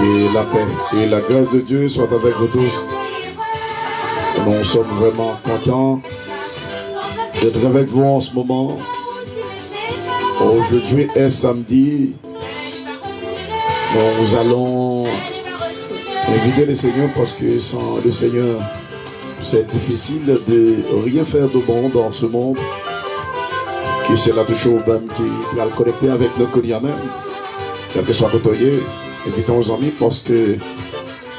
Et la paix et la grâce de Dieu soient avec vous tous. Nous sommes vraiment contents d'être avec vous en ce moment. Aujourd'hui est samedi. Nous allons inviter le Seigneur parce que sans le Seigneur, c'est difficile de rien faire de bon dans ce monde. Que c'est là toujours même qui va le connecter avec le Konya même. Quel que soit côtoyé. Invitons aux amis parce que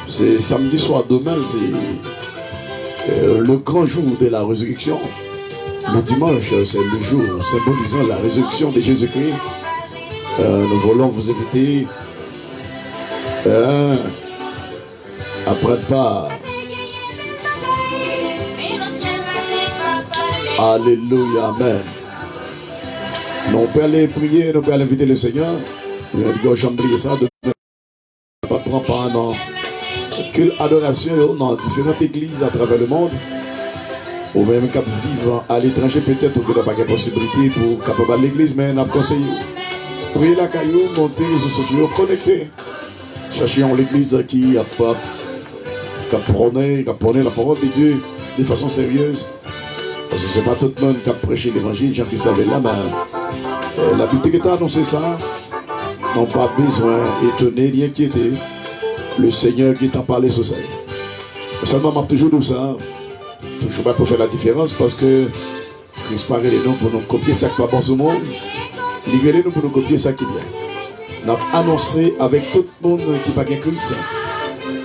c'est samedi soir, demain c'est le grand jour de la résurrection. Le dimanche c'est le jour symbolisant la résurrection de Jésus-Christ. Nous voulons vous inviter à prendre part. Alléluia, amen. Nous pouvons aller prier, nous pouvons aller inviter le Seigneur. Nous allons oublier ça de pas prendre part dans quelle adoration dans différentes églises à travers le monde, ou même cap vivre à l'étranger peut-être que n'a pas de possibilité pour capable l'église, mais n'a conseillé prier la caillou, monter les réseaux sociaux, connecter, chercher l'église qui a pas prôné la parole de Dieu de façon sérieuse, parce que c'est pas tout le monde qui a prêché l'évangile, Jean-Christ savait là, mais la Bible qui a annoncé ça. N'ont pas besoin d'étonner ni inquiéter le Seigneur qui t'a parlé sur ça. Seulement, m'a toujours dit ça, toujours pas pour faire la différence parce que Christ parle les noms pour nous copier ça qui va bon au monde, libérer nous pour nous copier ça qui vient. Nous avons annoncé avec tout le monde qui n'a pas de Christ.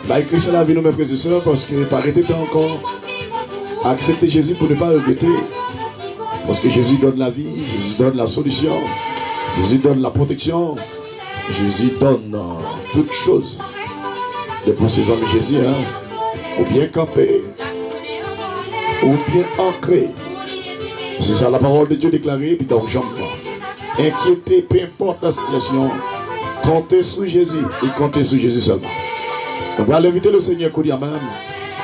Là, Christ a vu nous, mes frères et sœurs, parce que par été encore accepter Jésus pour ne pas regretter. Parce que Jésus donne la vie, Jésus donne la solution, Jésus donne la protection. Jésus donne toutes choses. Et pour ses amis Jésus, ou bien camper, ou bien ancrer. C'est ça la parole de Dieu déclarée, puis donc j'en crois. Inquiétez, peu importe la situation, comptez sur Jésus et comptez sur Jésus seulement. On va inviter le Seigneur Kouria même,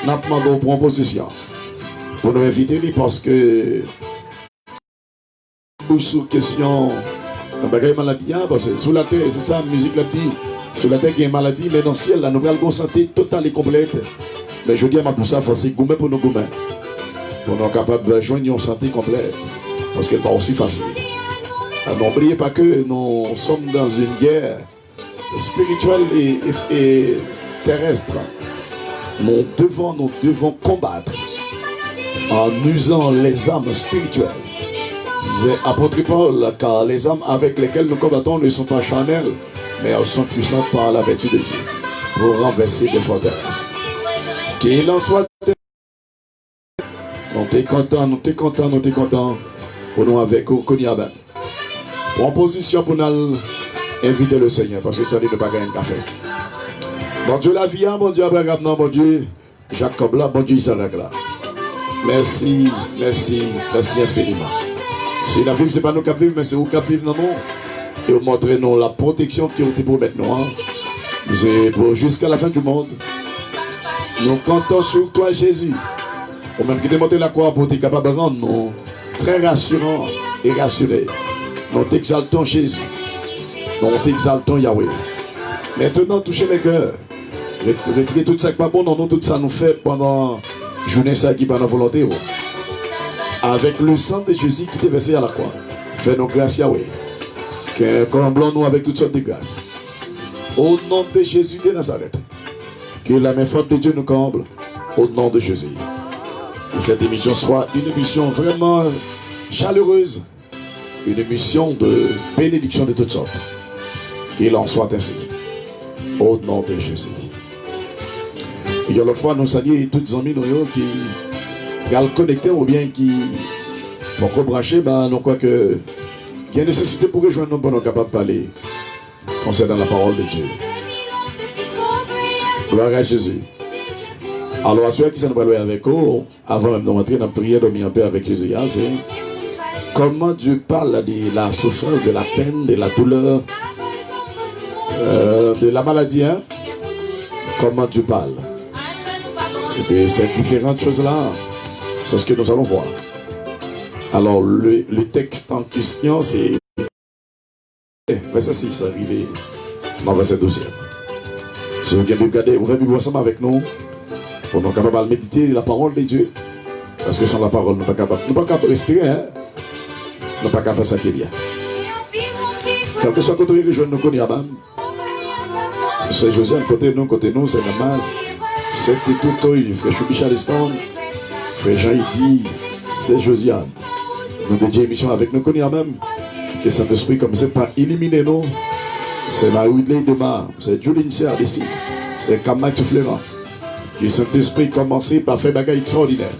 nous demandons pour position. Pour nous inviter parce que sous question. Il y a une maladie, parce que sous la terre, c'est ça, la musique l'a dit. Sous la terre, il y a une maladie, mais dans le ciel, là, nous avons une santé totale et complète. Mais je dis à tout ça, il faut c'est gourmet pour nous gourmet. Pour nous capables de joindre une santé complète. Parce que ce n'est pas aussi facile. N'oubliez pas que nous sommes dans une guerre spirituelle et terrestre. Nous devons combattre en usant les âmes spirituelles. Disait apôtre Paul, car les âmes avec lesquelles nous combattons ne sont pas charnelles, mais elles sont puissantes par la vertu de Dieu, pour renverser des forteresses. Qu'il en soit. Nous t'es content pour nous avec au Koniaben. En position pour nous inviter le Seigneur, parce que ça ne pas gagner un café. Bon Dieu la vie, bon Dieu Abraham, bon Dieu Jacob là, bon Dieu Isaac là. Merci infiniment. Si la vie, ce n'est pas nous qui vivons, mais c'est vous qui vivons dans nous. Et vous montrez nous la protection qui ont été pour maintenant. C'est pour jusqu'à la fin du monde. Nous comptons sur toi, Jésus. Ou même qui t'a montré la croix pour être capable de rendre nous très rassurants et rassurés. Nous t'exaltons, Jésus. Nous t'exaltons, Yahweh. Maintenant, touchez les cœurs. Retirez tout ça qui n'est pas bon dans nous, tout ça nous fait pendant la journée ça qui n'est pas notre volonté. Avec le sang de Jésus qui t'est versé à la croix. Fais-nous grâce, Yahweh. Comblons-nous avec toutes sortes de grâces. Au nom de Jésus de Nazareth. Que la main forte de Dieu nous comble. Au nom de Jésus. Que cette émission soit une émission vraiment chaleureuse. Une émission de bénédiction de toutes sortes. Qu'il en soit ainsi. Au nom de Jésus. Et l'autre fois, nous saluons toutes les amis qui le connecter ou bien qui vont rebrancher, ben, on croit que il y a une nécessité pour rejoindre nous pour nous capables de parler concernant la parole de Dieu. Gloire à Jésus. Alors, à ceux qui sont avec vous, avant même de rentrer dans la prière, de un peu avec Jésus, c'est comment Dieu parle de la souffrance, de la peine, de la douleur, de la maladie, hein? Comment Dieu parle. Et ces différentes choses-là, c'est ce que nous allons voir. Alors, le texte en question, c'est verset 6, arrivé dans verset 12. Si vous voulez regarder, ouvrez la Bible ensemble avec nous, pour nous capables de méditer la parole de Dieu. Parce que sans la parole, nous ne sommes pas capables de respirer, hein? Nous ne sommes pas capables de faire ça qui est bien. Quel que soit le côté que je nous connais, c'est Josiane, côté nous, c'est Namaz, c'est tout, frère Choubi Charleston, frère Jean-Ydi, c'est Josiane. Nous dédions émission avec nous connais même. Que Saint-Esprit comme c'est pas illuminer nous. C'est Marie-Wadley Demar, c'est Juline Serre-Dessy, c'est Kamak Flément. Que Saint-Esprit commence par faire des bagages extraordinaires.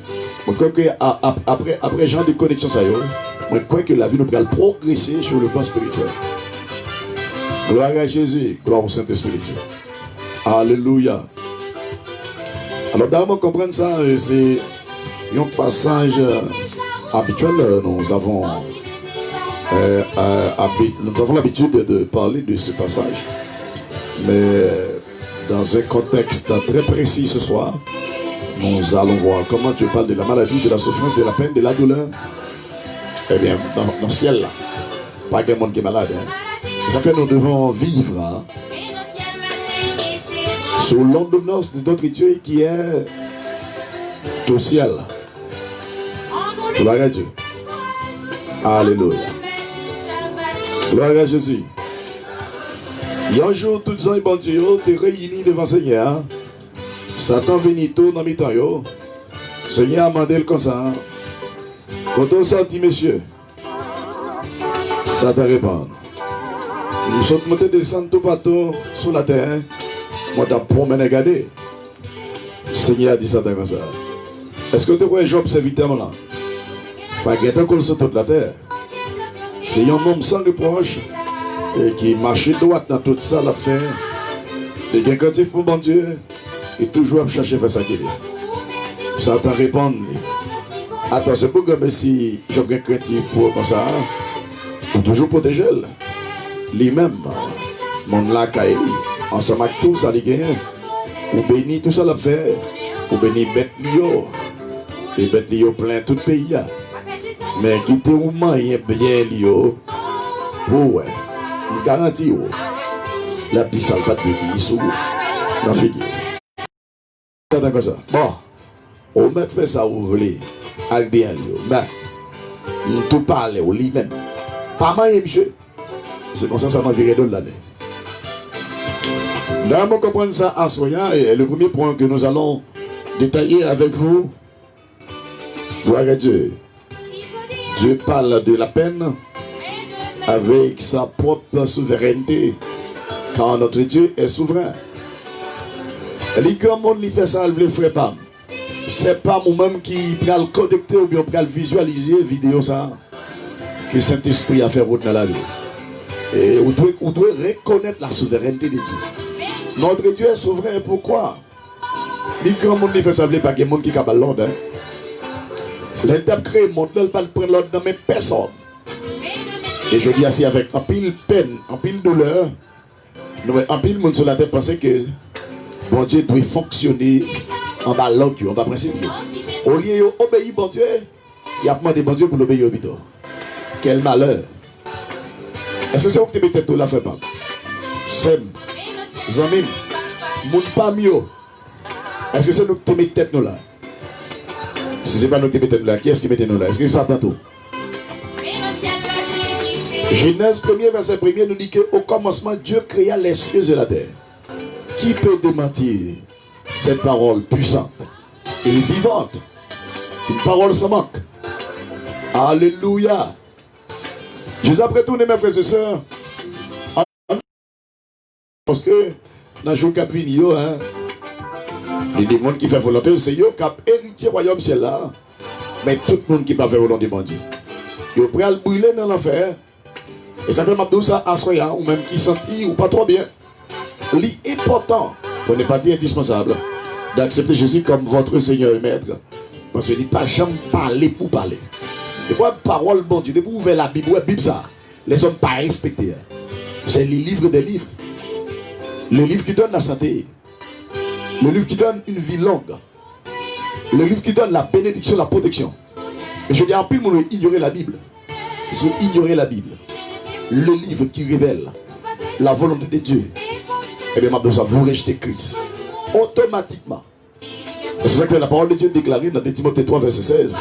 Je crois que après genre de connexion, je crois que la vie nous va progresser sur le plan spirituel. Gloire à Jésus, gloire au Saint-Esprit. Alléluia. Alors, d'abord, comprendre ça, c'est un passage habituel. Nous avons l'habitude de parler de ce passage. Mais dans un contexte très précis ce soir, nous allons voir comment Dieu parle de la maladie, de la souffrance, de la peine, de la douleur. Eh bien, dans le ciel, là, pas de monde qui est malade. Hein. Ça fait que nous devons vivre hein, sous l'ordonnance de notre Dieu qui est au ciel. Gloire à Dieu. Alléluia. Gloire à Jésus. Il y a un jour, tous les bon Dieu, tu es réunis devant le Seigneur. Satan venu tout dans le temps. Le Seigneur a demandé comme ça. Quand on sortit, monsieur, Satan répond. Nous sommes montés descendre tout partout sur la terre. Moi, je promène et regarder. Le Seigneur a dit Satan comme ça. Est-ce que tu vois Job serviteur là? Pas guettant qu'on sur toute la terre. C'est un homme sans reproche et qui marche droit dans toute ça l'affaire. Et qui est craintif pour bon Dieu et toujours à chercher à faire ça qui est bien. Satan répond. Attends, c'est pour que si j'ai un craintif pour comme ça, pour toujours protéger lui-même, mon lacaille, ensemble avec tout ça, les gagnants, pour bénir tout ça l'affaire, pour bénir bête lio, et bête lio plein tout le pays. Mais qui te ou moyen bien lio, pour une garantie, la petite salle pas de bébé, sous la figure. C'est comme ça. Bon, on met fait ça, vous voulez, avec bien lio, mais nous tout parler au lui-même. Pas mal, monsieur. C'est comme ça, ça m'a viré de l'année. Là, on comprend ça en soyant, et le premier point que nous allons détailler avec vous, gloire à Dieu. Dieu parle de la peine avec sa propre souveraineté, car notre Dieu est souverain. Les grands monde qui fait ça, ils ne le feraient pas. C'est pas moi-même qui va le connecter ou bien le visualiser la vidéo ça, que Saint-Esprit a fait route dans la vie. Et on doit reconnaître la souveraineté de Dieu. Notre Dieu est souverain. Pourquoi? Les grands monde qui fait ça, il n'y a pas de monde qui a l'ordre. L'État crée le monde, il ne peut pas prendre l'ordre dans mes personnes. Et je dis ainsi avec un pile peine, un pile douleur, un pile monde sur la terre pensait que bon Dieu doit fonctionner en bas l'ordre, en bas principe. Au lieu d'obéir bon Dieu, il a demandé bon Dieu pour l'obéir au bidon. Quel malheur! Est-ce que c'est vous qui mettez tout la fait pas? C'est Zamim, moun pas mieux. Est-ce que c'est nous qui mettons tête nous là? Si ce n'est pas nous qui mettons là, qui est-ce qui mettons nous là? Est-ce que c'est Satan tout? Genèse 1er, verset 1er nous dit qu'au commencement, Dieu créa les cieux et la terre. Qui peut démentir cette parole puissante et vivante? Une parole sans manque. Alléluia. Juste après tout, mes frères et sœurs, parce que dans le jour qui a fini, il y a des gens qui font volonté, c'est eux qui ont hérité du royaume ciel là. Mais tout le monde qui va faire volonté de Dieu. Il peut le brûler dans l'enfer. Et ça peut m'abdou ça à soi, ou même qui sentit ou pas trop bien. L'important, pour ne pas dire indispensable, d'accepter Jésus comme votre Seigneur et Maître. Parce qu'il ne dit pas jamais parler pour parler. Et quoi, parole, bon Dieu, depuis vous ouvrez la Bible, Bible ça, les hommes pas respectés. C'est les livres des livres. Le livre qui donne la santé. Le livre qui donne une vie longue. Le livre qui donne la bénédiction, la protection. Et je dis en plus, on ignorer la Bible. Ils ont ignoré la Bible. Le livre qui révèle la volonté de Dieu. Et bien, maintenant, vous rejetez Christ. Automatiquement. Et c'est ça que la parole de Dieu déclarée dans Timothée 3, verset 16.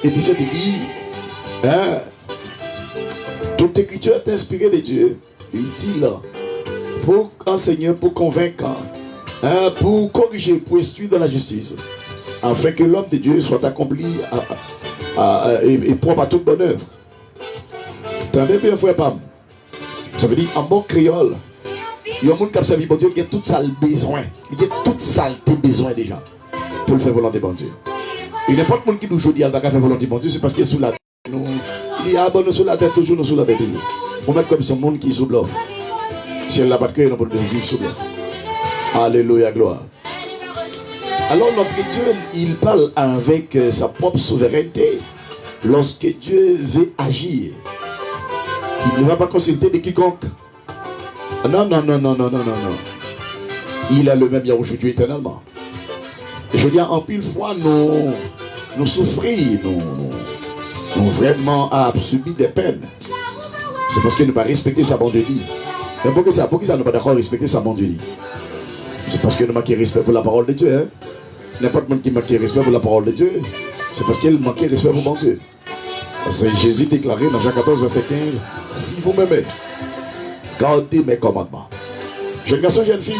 Et 17, il dit, hein, toute écriture est inspirée de Dieu, utile pour enseigner, pour convaincre, hein, pour corriger, pour instruire dans la justice, afin que l'homme de Dieu soit accompli et propre à toute bonne œuvre. Attendez bien, frère Pam. Ça veut dire, en bon créole, il y a un monde qui a servi bon Dieu, qui a tout ça le besoin. Il a toute saleté besoin déjà pour le faire volonté bon Dieu. Et n'importe qui dit aujourd'hui, il va faire volonté bon Dieu, c'est parce qu'il est sous la tête. Il est abonné sous la tête, toujours nous sous la tête. On met comme ce monde qui est sous bluff. Si elle n'a pas de cœur, on peut vivre sous bluff. Alléluia, gloire. Alors notre Dieu, il parle avec sa propre souveraineté. Lorsque Dieu veut agir, il ne va pas consulter de quiconque. Non, non, non, non, non, non, non, non. Il est le même hier aujourd'hui éternellement. Je dis en pile fois, nous souffrons, nous vraiment subi des peines. C'est parce que nous ne pas respecter sa bonne Dieu. Mais pourquoi ça nous pas d'accord respecter sa bonne Dieu? C'est parce que nous manquons respect pour la parole de Dieu. Hein? N'importe qui manque respect pour la parole de Dieu, c'est parce qu'il manque respect pour mon Dieu. C'est Jésus déclaré dans Jean 14, verset 15, si vous m'aimez, gardez mes commandements. Jeune garçon, jeune fille,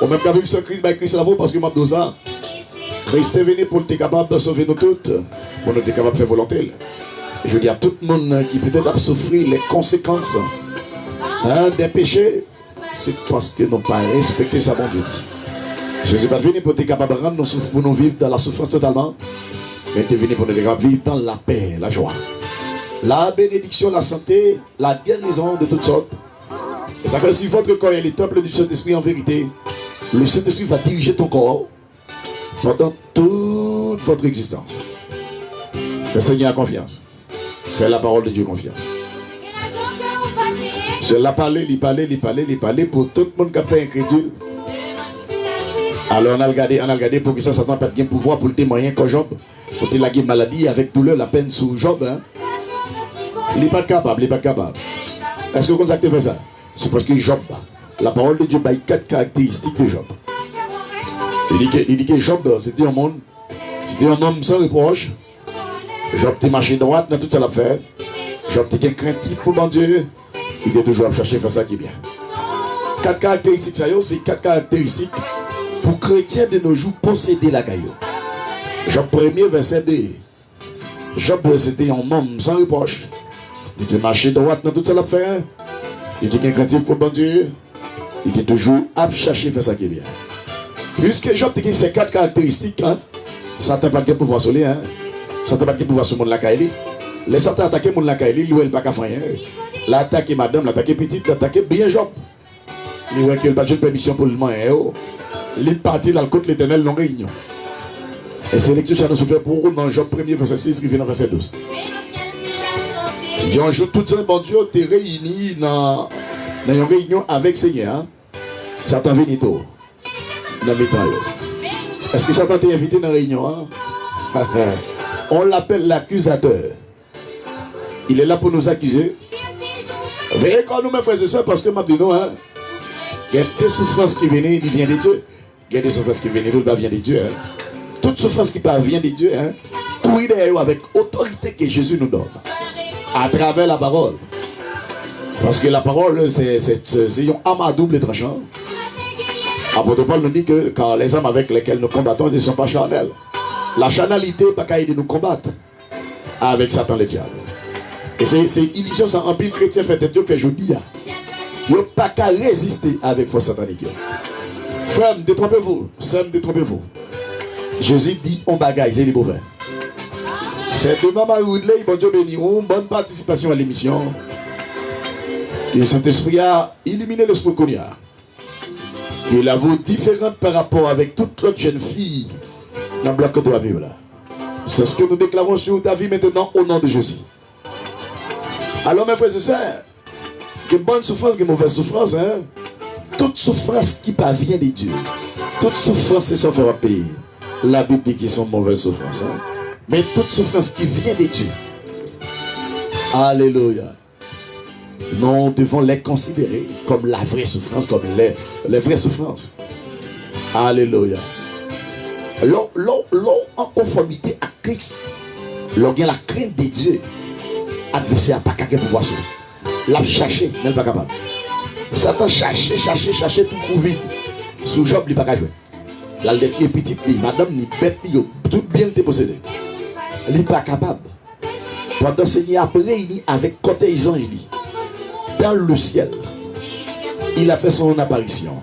au même qu'avec ce Christ, Christ là-haut, parce que m'a dit ça. Christ est venu pour être capable de sauver nous toutes, pour nous être capable de faire volonté. Je dis à tout le monde qui peut-être a souffrir les conséquences des péchés, c'est parce que nous n'avons pas respecté sa bonne Dieu. Jésus n'est pas venu pour être capable de rendre nous vivre dans la souffrance totalement, mais il est venu pour nous être capable de vivre dans la paix, la joie, la bénédiction, la santé, la guérison de toutes sortes. Et ça que si votre corps est le temple du Saint-Esprit en vérité, le Saint-Esprit va diriger ton corps pendant toute votre existence. Fais Seigneur confiance. Fais la parole de Dieu confiance. C'est la parler, l'y parler pour tout le monde qui a fait incrédule. Alors on a regardé pour que ça n'a pas de pouvoir pour le témoigner comme Job. Pour te la maladie avec douleur, la peine sous Job. Hein? Il n'est pas capable, Est-ce que vous avez fait ça? C'est parce que Job, la parole de Dieu a 4 caractéristiques de Job. Il dit que Job, c'était un homme sans reproche. Job était marché droite dans tout ça l'affaire. Job était craintif pour mon Dieu. Il était toujours à chercher à faire ça qui est bien. 4 caractéristiques, ça c'est 4 caractéristiques pour chrétiens de nos jours posséder la caillou. Job 1er, verset 2. Job, c'était un homme sans reproche. Il était marché droite dans toute ça l'affaire. Il était craintif pour mon Dieu. Il était toujours à chercher à faire ça qui est bien. Puisque Job a ces 4 caractéristiques, hein, Satan n'a pas de pouvoir sur lui, hein. Satan n'a pas de pouvoir sur le monde la caille. Les Satan attaquent le monde la caille, il n'a pas de rien. L'attaquer madame, l'attaquer petite, l'attaquer bien Job. Il n'a pas de permission pour le moyen. Il est parti dans le côté de l'éternel non réunion. Et c'est lecture ça nous fait pour dans Job 1er, verset 6, qui vient dans verset 12. Et un jour, tout ça, bon Dieu, t'es réunis dans une réunion avec Seigneur. Hein? Satan vient tout. Est-ce que Satan t'a invité dans la réunion? Hein? On l'appelle l'accusateur. Il est là pour nous accuser. Veillez quand nous, mes frères et soeurs, parce que maintenant, hein, il y a des souffrances qui viennent, il vient de Dieu. Il y a des souffrances qui viennent, il vient de Dieu. Hein. Toute souffrance qui vient de Dieu, hein, courir derrière avec autorité que Jésus nous donne. À travers la parole. Parce que la parole, c'est une arme à double tranchant. Apôtre Paul nous dit que quand les armes avec lesquelles nous combattons ne sont pas charnelles. La charnalité n'est pas capable de nous combattre avec Satan le diable. Et c'est illusion, ça en pile chrétien fait tête que je dis. Il n'y a pas qu'à résister avec force satanique. Frère, détrompez-vous. Sœur, détrompez-vous. Jésus dit on bagaille, c'est les mauvais. C'est demain, Marie-Woodley, bon Dieu béni, bonne participation à l'émission. Et cet esprit a éliminé l'esprit qu'on y a. Et la vaut différente par rapport avec toute l'autre jeune fille dans le bloc que tu dois vivre là. C'est ce que nous déclarons sur ta vie maintenant au nom de Jésus. Alors mes frères et sœurs, que bonne souffrance, que mauvaise souffrance, hein? Toute souffrance qui parvient de Dieu, toute souffrance c'est son faire payer. La Bible dit qu'ils sont mauvaises souffrances. Hein? Mais toute souffrance qui vient de Dieu, alléluia, nous devons les considérer comme la vraie souffrance, comme les vraies souffrances. Alléluia. L'on en conformité à Christ, l'on a la crainte de Dieu, adversaire n'a pas qu'à pouvoir sauver. L'a cherché, mais il n'est pas capable. Satan cherche tout pour vide. Sous Job, il n'est pas capable. Là, il est petit, madame, ni bête, tout bien te possédé. Il n'est pas capable. Pendant ce temps, après, il est avec côté des anges, dans le ciel, il a fait son apparition.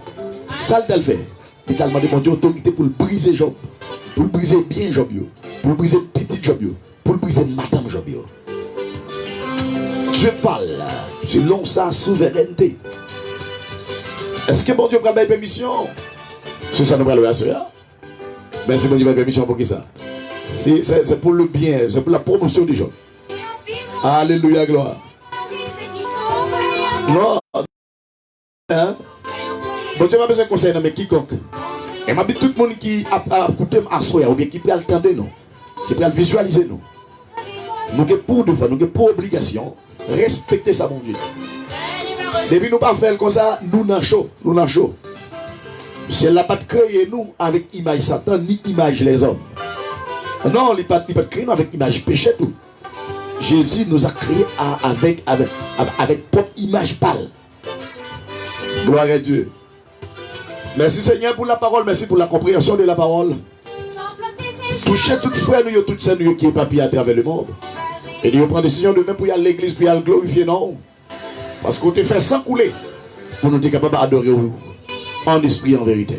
Ça, il a fait. Il a demandé mon Dieu autorité pour le briser Job, pour le briser bien Job, pour le briser petit Job, pour le briser madame Job. Dieu parle selon sa souveraineté. Est-ce que mon Dieu prend la permission? C'est ça nous parlons à cela. Mais c'est mon Dieu prend la permission pour qui ça? C'est pour le bien, c'est pour la promotion des gens. Alléluia, gloire. Non. Hein? Bon Dieu m'a besoin de conseil, mais quiconque. Et m'a dit tout le monde qui a écouté m'assoyer, ou bien qui peut attendre nous, qui peut visualiser nous. Nous avons pour devoir, nous avons pour obligation, respecter ça, mon Dieu. Depuis nous pas faire comme ça, nous n'en chaud, nous n'en chaud. Si elle n'a pas créé nous avec image Satan, ni image les hommes. Non, il n'a pas créé nous avec image péché tout. Jésus nous a créé avec propre image pâle. Gloire à Dieu. Merci Seigneur pour la parole, merci pour la compréhension de la parole. Touchez toutes frères, nous, toutes celles qui sont papier à travers le monde. Et nous prenons décision de même pour y aller à l'église, pour y aller glorifier, non. Parce qu'on te fait sans couler pour nous être capables d'adorer en esprit et en vérité.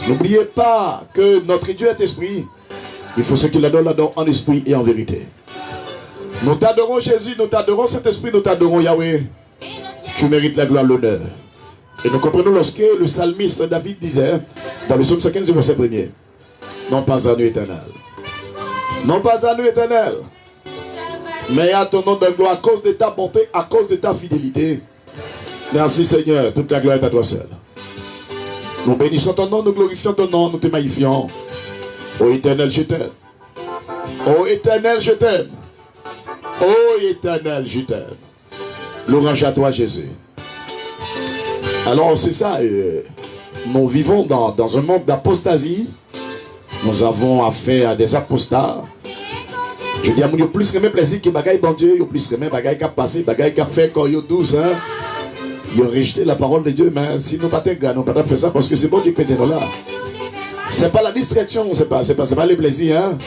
N'oubliez pas que notre Dieu est esprit. Il faut ce qu'il adore en esprit et en vérité. Nous t'adorons Jésus, nous t'adorons cet esprit, nous t'adorons Yahweh. Tu mérites la gloire, l'honneur. Et nous comprenons lorsque le psalmiste David disait, dans le psaume 115, verset 1er, non pas à nous éternel. Non pas à nous éternel. Mais à ton nom de gloire, à cause de ta bonté, à cause de ta fidélité. Merci Seigneur, toute la gloire est à toi seul. Nous bénissons ton nom, nous glorifions ton nom, nous te magnifions. Ô éternel, je t'aime. Ô éternel, je t'aime. Ô éternel, je t'aime. Louange à toi, Jésus. Alors, c'est ça. Nous vivons dans un monde d'apostasie. Nous avons affaire à des apostats. Je dis à mon plus que mes plaisir que bagaille bon Dieu, plus que mes bagaille qui a passé, bagaille qui a fait quand il y a 12 ans. Ils ont rejeté la parole de Dieu, mais si nous ne pouvons pas faire ça parce que c'est bon Dieu qui est là. Ce n'est pas la distraction, ce n'est pas les plaisirs. Hein?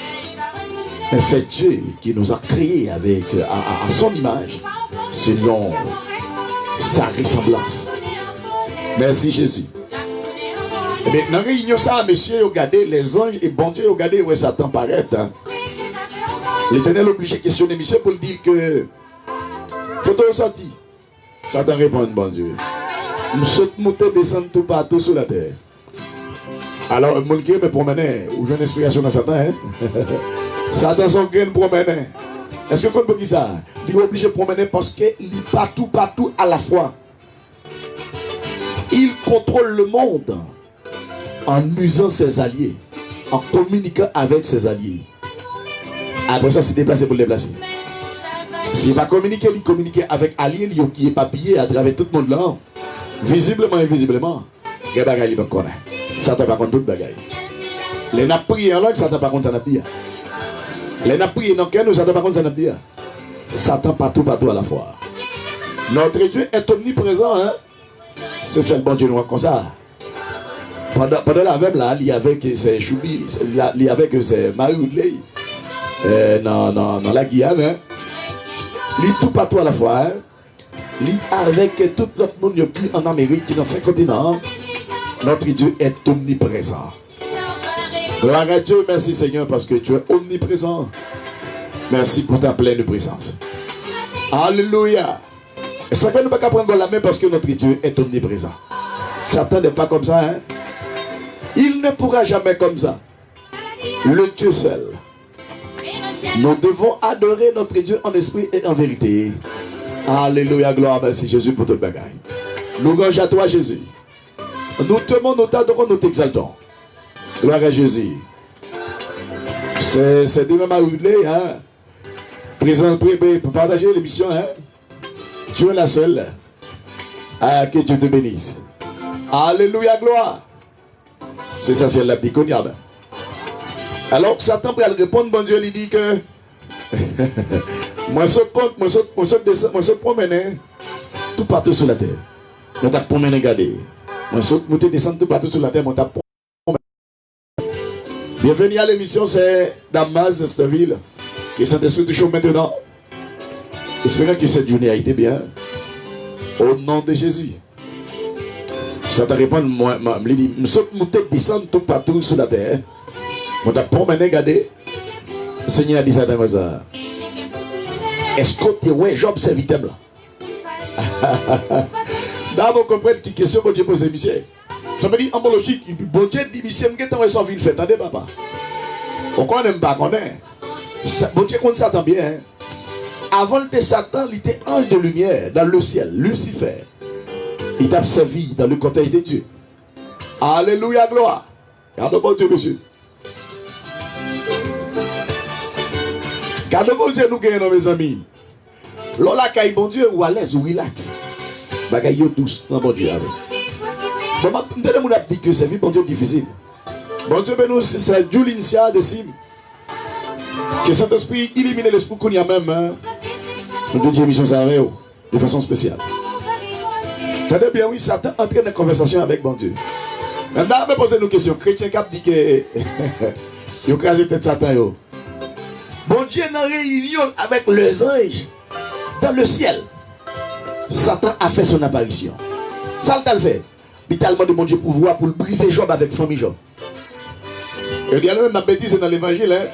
Mais c'est Dieu qui nous a créés avec, à son image, selon sa ressemblance. Merci Jésus. Et bien, dans la réunion, ça, monsieur, regardez les anges et bon Dieu, regardez où Satan paraît. Hein? L'Éternel est obligé de questionner monsieur pour lui dire que quand on est sorti, Satan répond, bon Dieu. Nous sommes montés, descendre tout partout sur la terre. Alors, le monde qui me promenait, ou j'ai une inspiration dans Satan, hein? Satan son grain promenait. Est-ce que vous comprenez ça? Il est obligé de promener parce qu'il est partout à la fois. Il contrôle le monde en usant ses alliés, en communiquant avec ses alliés. Après ça, c'est déplacé pour le déplacer. S'il va communiquer, il communique avec alliés qui est papillé à travers tout le monde là. Visiblement et invisiblement. Il y a des choses qui Satan par contre tout bagaille. Les n'a prié en langue, Satan par contre ça n'a dit. Les n'a prié dans quel nous Satan par contre ça n'a dit. Satan partout à la fois. Notre Dieu est omniprésent, hein. C'est le bon Dieu nous comme ça. Pendant la même là, il y avait que c'est Choubi, il y avait que c'est Marie-Woodley dans la Guyane, hein. Il tout partout à la fois, hein. Il avec tout l'autre monde qui en Amérique, qui dans 5 continents. Notre Dieu est omniprésent. Gloire à Dieu, merci Seigneur, parce que tu es omniprésent. Merci pour ta pleine présence. Alléluia. Et ça fait nous pas qu'à prendre la main parce que notre Dieu est omniprésent. Satan n'est pas comme ça. Hein? Il ne pourra jamais comme ça. Le Dieu seul. Nous devons adorer notre Dieu en esprit et en vérité. Alléluia, gloire, merci Jésus pour toute bagaille. Nous louange à toi Jésus. Nous t'aimons, nous t'adorons, nous t'exaltons. Gloire à Jésus. C'est de même à rouler, hein. Pour partager l'émission, hein. Tu es la seule. Ah, que Dieu te bénisse. Alléluia, gloire. C'est ça, c'est la petite cognac. Alors, Satan peut répondre, bon Dieu, il dit que moi, je promène tout partout sur la terre. Je t'ai promené, regardez. Moi, je descends tout partout sur la terre, je t'ai promené. Bienvenue à l'émission, c'est Damas de cette ville. Que Saint-Esprit toujours maintenant. Espérons que cette journée a été bien. Au nom de Jésus. Ça te répond, moi, je dis, je descends tout partout sur la terre. Je t'ai promené, regardez. Le Seigneur a dit ça dans ça. Est-ce que tu es Job serviteur là? D'abord, comprendre qui question que Dieu pose, monsieur. Ça veut dire, en logique, bon Dieu dit, monsieur, je vais sauver une fête. Attendez, papa. On connaît pas, on connaît. Bon Dieu compte Satan bien. Hein? Avant de Satan, il était ange de lumière dans le ciel, Lucifer. Il t'a servi dans le cortège de Dieu. Alléluia, gloire. Garde bon Dieu, monsieur. Garde bon Dieu, nous gagnons, mes amis. Lola, quand bon Dieu, ou à l'aise, ou relax. Bagaille tous, non, bon Dieu. Bon, je vous dit que c'est vie, bon Dieu, difficile. Bon Dieu, nous, c'est Dieu l'initial de Sim. Que Saint-Esprit illumine l'esprit qu'on y a même. Hein? Nous Dieu mission ça de façon spéciale. Tenez bien, oui, Satan entraîne une conversation avec bon Dieu. Maintenant, on va poser une question. Chrétien Cap dit que il a crasé tête Satan. Yo. Bon Dieu est en réunion avec les anges dans le ciel. Satan a fait son apparition. Ça le fait. Il a tellement demandé pouvoir pour briser Job avec famille Job. Et regardez même la bêtise dans l'évangile. Hein?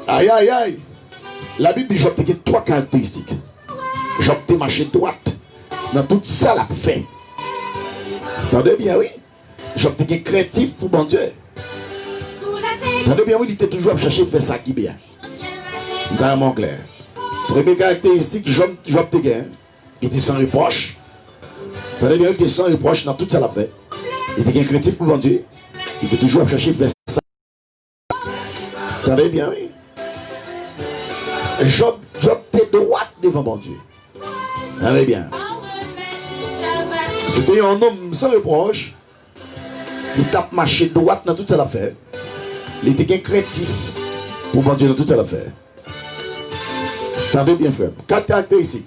Aïe aïe aïe. La Bible dit Job a trois caractéristiques. Job a marché droite. Dans tout ça l'a fait. Entendez bien, oui. Job a été créatif pour bon Dieu. Entendez bien, oui, il était toujours à chercher à faire ça qui bien. Dans mon clair. Première caractéristique, Job a été il était sans reproche. Entendez bien, il était sans reproche dans tout ça l'a fait. Il était créatif pour bon Dieu. Il était toujours à chercher à faire ça. Entendez bien, oui. Job était droit devant bon Dieu. Allez bien. C'était un homme sans reproche qui tape marché droit dans toute cette affaire. Il était créatif pour bon Dieu dans toute cette affaire. Attendez bien, frère. Quatre caractéristiques.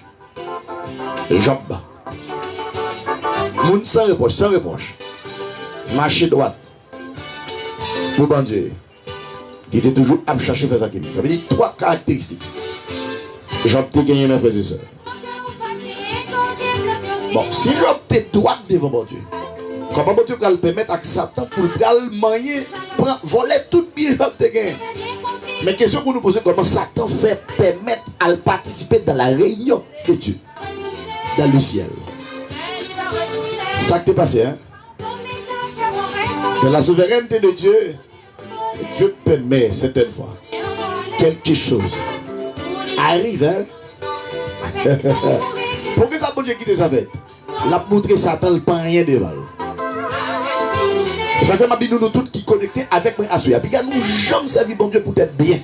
Job. Moun sans reproche. Marché droit pour bon Dieu. Il était toujours à chercher faire ça. Ça veut dire trois caractéristiques. Job te gagné mes frères et sœurs. Bon, si Job te droit devant mon Dieu, comment bon Dieu va le permettre à Satan pour le manier, voler tout bien Job te gagné. Mais question pour nous poser, comment Satan fait permettre à le participer dans la réunion de Dieu, dans le ciel. Ça qui t'est passé, hein? Que la souveraineté de Dieu, Dieu permet certaines fois quelque chose arrive, hein? Pour que ça bon Dieu quitte sa fête, l'a montré Satan le pas rien de mal. Et ça fait ma vie nous tous qui connectés avec moi à ce. Et puis nous jamais servi bon Dieu pour être bien,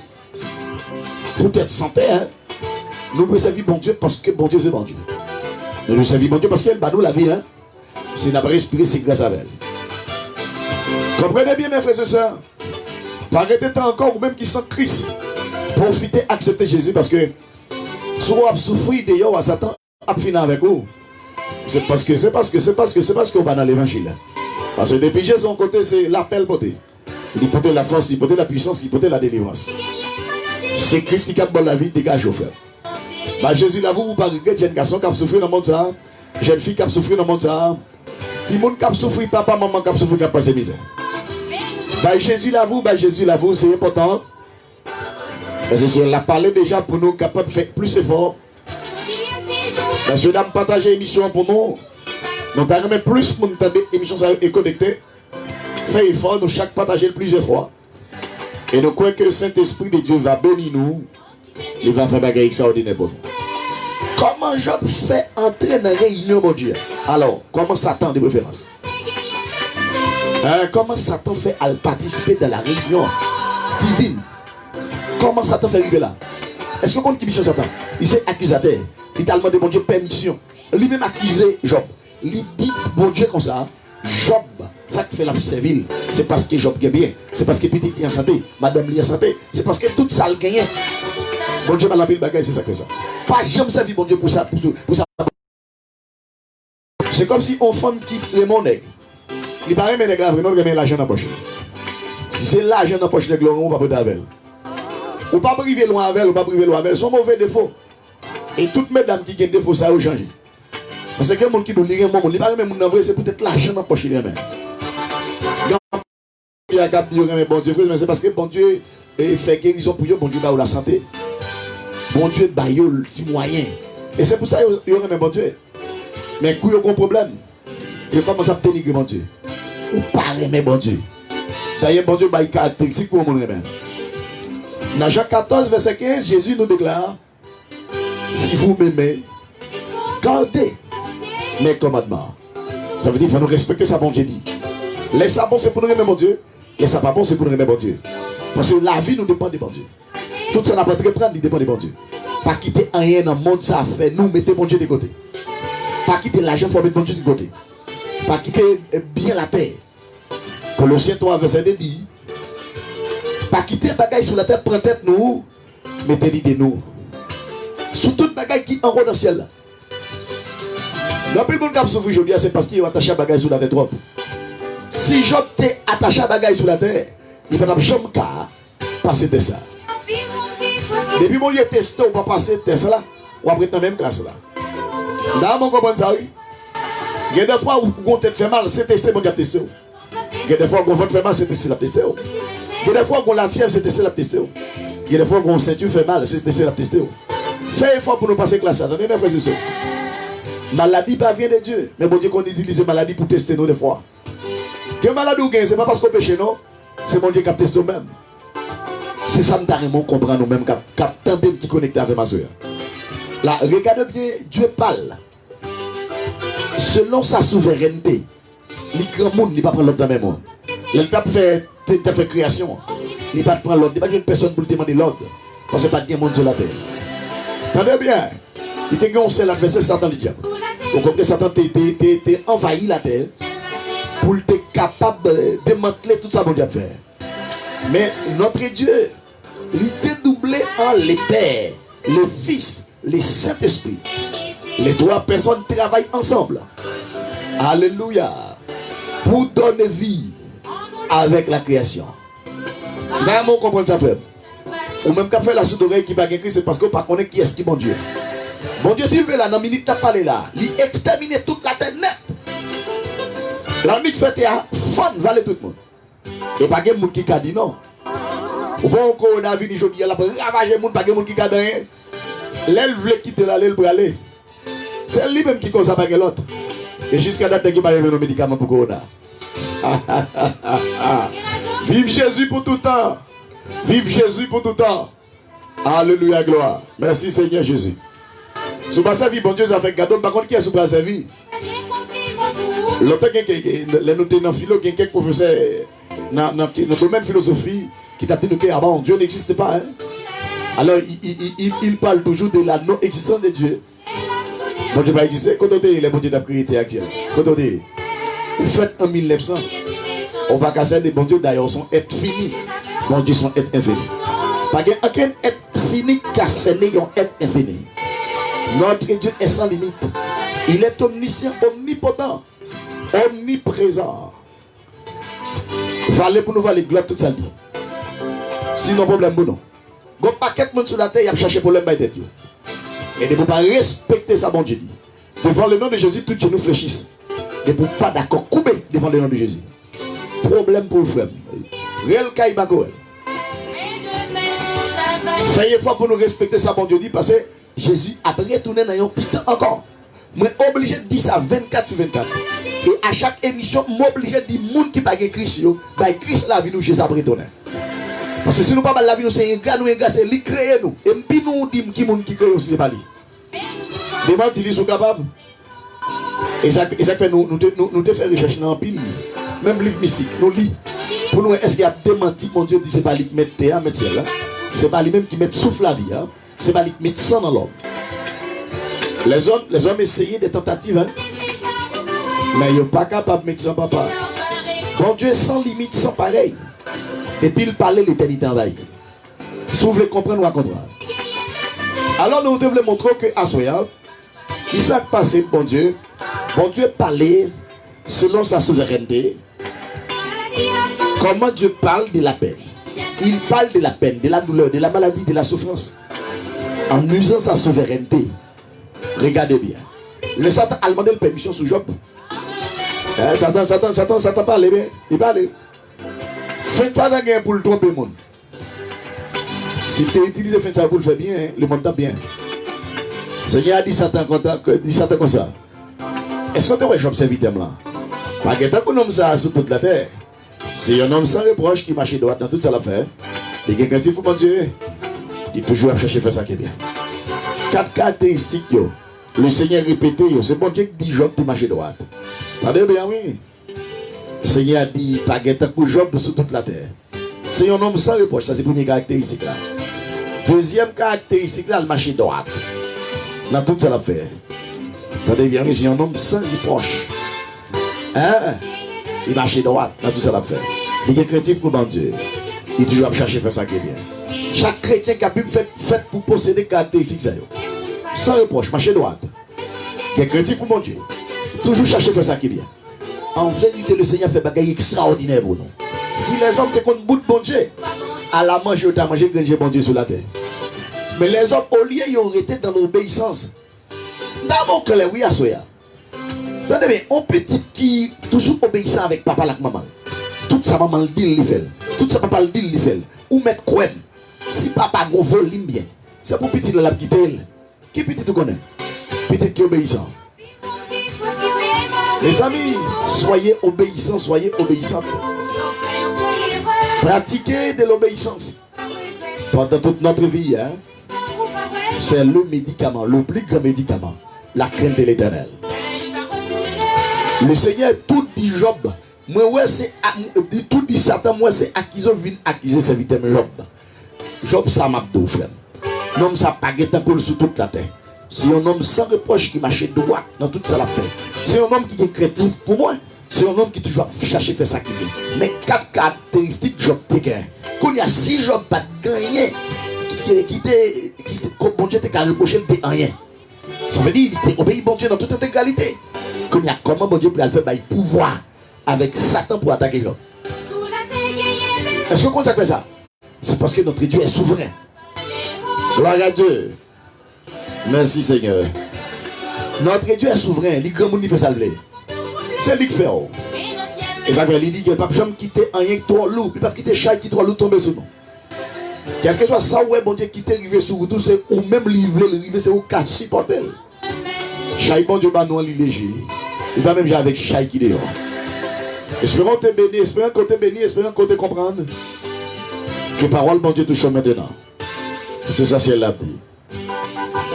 pour être santé, hein? Nous devons servir bon Dieu parce que bon Dieu c'est bon Dieu. Nous devons servir bon Dieu parce qu'elle bat nous la vie, hein? Si n'a pas respiré, c'est grâce à elle. Comprenez bien mes frères et sœurs. Pas arrêter encore ou même qui sont Christ. Profitez, acceptez Jésus parce que si vous souffrez d'ailleurs à Satan, à finir avec vous. C'est parce que qu'on va dans l'évangile. Parce que depuis Jésus, son côté, c'est l'appel porté. Il porte la force, il porte la puissance, il porte la délivrance. C'est Christ qui capte la vie, dégage au frère. Bah, Jésus l'avoue, vous parlez de jeune garçon qui a souffert dans le monde, ça. Jeune fille qui a souffert dans le monde, ça. Petit monde qui a souffert, papa, maman qui a souffert, qui a passé misère. Bah, Jésus l'avoue, c'est important. Parce que si elle a parlé déjà pour nous capables de faire plus effort. Messieurs, dames, partagez l'émission pour nous. Nous avons plus pour nous entendre l'émission est connectée. Faites effort, nous chaque partager le plusieurs fois. Et nous croyons que le Saint-Esprit de Dieu va bénir nous. Il va faire des choses extraordinaires pour nous. Comment Job fait entrer dans la réunion, mon Dieu? Alors, comment Satan de préférence? Comment Satan fait à participer dans la réunion divine? Comment Satan fait arriver là? Est-ce que vous comprenez qui mission Satan? Il s'est accusateur. Il t'a demandé, mon Dieu, permission. Lui-même accusé Job. Il dit, bon Dieu, comme ça, Job, ça qui fait la servile, c'est parce que Job est bien. C'est parce que petit est en santé, madame est en santé. C'est parce que tout ça le gagne. Bon Dieu, mal bagaille, c'est ça que ça. Pas jamais servi, bon Dieu, pour ça. C'est comme si on femme qui est mon nègre. Il paraît que les nègres, non, il l'argent dans la poche. Si c'est l'argent dans la poche, on ne va pas prendre avec. Ou pas priver loin avec, ou pas priver loin avec. Son mauvais défaut. Et toutes mesdames qui ont des défauts, ça a changé. Parce que quelqu'un qui doit lire un moment, il parle même vrai, c'est peut-être l'argent dans la poche. Il y a un bon Dieu, mais c'est parce que bon Dieu fait guérison pour eux, bon Dieu va la santé. Bon Dieu va le petit moyen. Et c'est pour ça qu'il y a un bon Dieu. Mais quand il y a un problème, il commence à tenir bon Dieu. Ou pas aimer bon Dieu. D'ailleurs, bon Dieu va être caractéristique pour mon même. Dans Jean 14, verset 15, Jésus nous déclare: si vous m'aimez, gardez mes commandements. Ça veut dire qu'il faut nous respecter ça, bon Dieu dit. Les sabons, c'est pour nous aimer mon Dieu. Les sabons, c'est pour nous aimer bon Dieu. Parce que la vie nous dépend de bon Dieu. Tout ça n'a pas de reprendre, il dépend de bon Dieu. Pas quitter rien dans le monde, ça fait. Nous, mettez bon Dieu de côté. Pas quitter l'argent, il faut mettre bon Dieu de côté. Pas quitter bien la terre. Colossiens 3, verset 2 dit: pas quitter les bagailles sur la terre, prends tête nous, mettez-les de nous. Sous toute bagaille qui en haut dans le ciel. Dans le monde qui a souffert aujourd'hui, c'est parce qu'il a attaché à bagaille sur la terre trop. Si Job t'es attaché à bagaille sur la terre, il va jamais passer de ça. Depuis mon Dieu testé, on va passer de ça là, ou après dans la même classe là. Là, on comprend ça, oui. Il y a des fois où on te fait mal, c'est testé, mon Dieu testé. Il y a des fois où on te fait mal, c'est testé, la testé. Il y a des fois où on la fièvre, c'est testé, la testé. Il y a des fois où on ceinture fait mal, c'est testé, la testé. Fais effort pour nous passer classe. Attendez, mes frères et sœurs. Maladie pas vient de Dieu. Mais bon Dieu qu'on utilise maladie pour tester nous des fois. Que maladie ou gain, c'est pas parce qu'on péche non. C'est bon Dieu qui a testé nous-mêmes. C'est ça que nous comprenons nous-mêmes, qui connecte avec ma soeur. Là, regardez bien, Dieu parle. Selon sa souveraineté. Les grands monde, il ne va pas prendre l'autre dans le même monde. Il n'a pas fait création. Il ne va pas prendre l'ordre. Il n'y a pas une personne pour demander l'ordre. Parce que pas de monde sur la terre. Attendez bien. Il te gagne c'est l'adversaire Satan le diable. Donc comme Satan t'a envahi la terre pour être capable de démanteler tout ça qu'on a fait. Mais notre Dieu, il dédoublé en les pères, le Fils, le Saint-Esprit. Les trois personnes travaillent ensemble. Alléluia. Pour donner vie avec la création. Vraiment comprendre ça, frère. Ou même qu'à faire la soute oreille qui va gagner, c'est parce qu'on ne connaît pas qui est-ce qui est bon Dieu. Bon Dieu, s'il veut là, dans la minute, tu as parlé là, il extermine toute la terre net. La minute fait à fun, valait tout le monde. Et pas de monde qui a dit non. Ou bon, on a vu aujourd'hui, il a ravagé le monde, pas de monde qui a dit rien. L'elle voulait quitter là, elle pour aller. C'est lui-même qui cause ça, pas l'autre. Et jusqu'à date, il n'y a pas de médicaments pour Corona. Vive Jésus pour tout temps. Vive Jésus pour tout temps. Alléluia, gloire. Merci Seigneur Jésus. Sous ma vie, bon Dieu, ça fait gâteau. Par contre, qui est sous ma vie? L'autre, les notés dans le philo, il y a quelques professeurs dans le domaine de philosophie qui t'a dit que avant, Dieu n'existe pas. Hein? Alors, il parle toujours de la non-existence de Dieu. Bon Dieu va exister. Quand on dit les bon Dieu d'après actuelle. Quand on dit, vous faites en 1900, on va casser des bons dieux d'ailleurs, sont être finis. Bon Dieu sont être infinis. Pas qu'un être fini cassé, un être infini. Notre Dieu est sans limite. Il est omniscient, omnipotent, omniprésent. Valez pour nous valer gloire toute sa vie. Sinon, problème pour nous. Il y a un paquet de monde sur la terre, il a cherché problème par tête. Et ne peut pas respecter ça, bon Dieu dit. Devant le nom de Jésus, tout nous fléchissent. Ne peut pas d'accord couper devant le nom de Jésus. Problème pour le frère. Réel Kaïbagoel. Faites effort pour nous respecter ça, bon Dieu dit, parce que Jésus a retourné dans un petit temps encore. Je suis obligé de dire ça 24 sur 24. Et à chaque émission, je suis obligé de dire que les gens qui n'ont pas Christ, Christ la vie nous, Jésus a retourné. Parce que si nous ne parlons pas de la vie, nous c'est un gars, c'est lui créer nous. Et puis nous disons qui est qui crée aussi, c'est pas lui. Les gens qui sont capables. Et ça fait nous te faire recherche dans un pile. Même livre mystique, nous lisons. Pour nous, est-ce qu'il y a démenti, mon Dieu dit c'est pas lui qui met terre, met celle. C'est pas lui même qui met souffle la vie. C'est pas lui qui met sang dans l'homme. Les hommes essayaient des tentatives. Mais ils ne sont pas capables de mettre sans papa. Bon Dieu sans limite, sans pareil. Et puis il parlait l'éternité en veille. Si vous voulez comprendre, on va comprendre. Alors nous devons montrer que à Soya, il s'est passé, bon Dieu parlait selon sa souveraineté. Comment Dieu parle de la peine. Il parle de la peine, de la douleur, de la maladie, de la souffrance. En usant sa souveraineté. Regardez bien. Le Satan a demandé la permission sur Job. Satan parle bien. Il parle. Faites ça pour le tromper le monde. Si tu utilises fait ça pour le faire bien, le monde t'a bien. Seigneur a dit Satan comme ça. Est-ce que tu vois Job serviteur là? Pas que tant qu'on nomme ça sur toute la terre. C'est un homme sans reproche qui marche droit dans toute sa affaire. Et quelqu'un qui faut mon Dieu, il toujours à chercher faire ça qui est bien. 4 caractéristiques, le Seigneur répétait, c'est bon Dieu qui dit Job qui marche droit. Attendez bien, oui. Le Seigneur a dit, pas que tant Job sur toute la terre. C'est un homme sans reproche, ça c'est la première caractéristique là. Deuxième caractéristique là, le marche droit. Dans toute sa affaire. Attendez bien, oui, c'est un homme sans reproche. Hein? Il marche droit dans tout ça l'affaire. Il est chrétien pour bon Dieu. Il est toujours à chercher faire ça qui est bien. Chaque chrétien qui a pu faire fait pour posséder des caractéristiques sans reproche, marcher droit. Il est chrétien pour bon Dieu. Toujours chercher faire ça qui est bien. En vérité, le Seigneur fait des choses extraordinaires pour nous. Si les hommes te comptent bout de bon Dieu, à la manger, ils ont mangé granger bon Dieu sur la terre. Mais les hommes, au lieu, ils ont été dans l'obéissance. Dans mon cœur, oui, à Soya. Attendez bien, on petit qui toujours obéissant avec papa et maman. Tout ça maman le dit, il fait. Tout ça papa le dit, il fait. Ou mettre quoi? Si papa go vol bien, c'est pour petit la quitter. Qui petit tu connais? Petit qui obéissant. Les amis, soyez obéissants, soyez obéissants. Pratiquez de l'obéissance. Pendant toute notre vie, hein, c'est le médicament, le plus grand médicament, la crainte de l'Éternel. Le Seigneur tout dit Job. Moi ouais c'est tout dit Satan. Moi c'est accuser vient accuser serviteur Job. Job ça m'a dit frère. L'homme ça pas guettant pour sur toute la terre. C'est un homme sans reproche qui marche droit dans toute sa affaire. C'est un homme qui est chrétien pour moi. C'est un homme qui toujours cherche faire ça qui vient. Mais 4 caractéristiques Job te gagne. Quand il y a 6 Job pas gagné qui bon Dieu t'a reproché de rien. Ça veut dire qu'il obéit bon Dieu dans toute intégralité. Qu'il y a comment bon Dieu peut faire le pouvoir avec Satan pour attaquer Job. Est-ce que vous savez ça? C'est parce que notre Dieu est souverain. Gloire à Dieu. Merci Seigneur. Notre Dieu est souverain. Il grand monde fait salver. C'est lui qui fait. Et ça veut dire qu'il ne peut pas quitter un rien trop lourd. Il ne peut pas quitter chaque qui trop lourd tomber sur nous. Quel que soit ça, ouais, bon Dieu qui t'est arrivé sur vous, c'est ou même livrer, c'est au cas supporter. Chaque bon Dieu va nous léger. Il va même jouer avec chaque qui dehors. Espérons te bénir, espérons qu'on te bénisse, espérons qu'on te comprenne. Que parole, bon Dieu, touche maintenant. C'est ça, c'est la dit.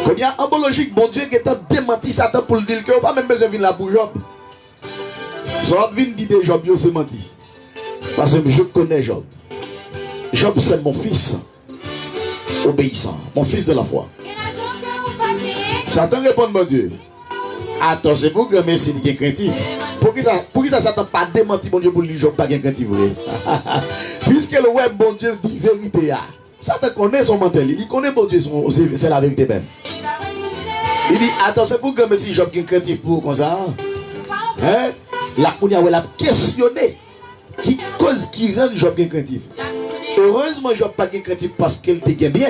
Quand il y a un bon logique, bon Dieu qui est démenti Satan pour le dire que pas même besoin de venir là pour Job. Ça vient dire de Job, c'est menti. Parce que je connais Job. Job, c'est mon fils obéissant, mon fils de la foi. Satan répond, mon Dieu. Attends, c'est pour que Messie est craintif. Pour qui ça Satan pas démenti, mon Dieu, pour lui, Job pas craintif. Puisque le web, bon Dieu, dit vérité. Satan connaît son mental, il connaît, bon Dieu, c'est la vérité même. Il dit, attends, c'est pour que Messie, Job est craintif pour comme ça. Hein? La Kounia, elle a questionné qui cause qui rend Job craintif. Heureusement, Job pas craintif parce qu'elle te gagne bien.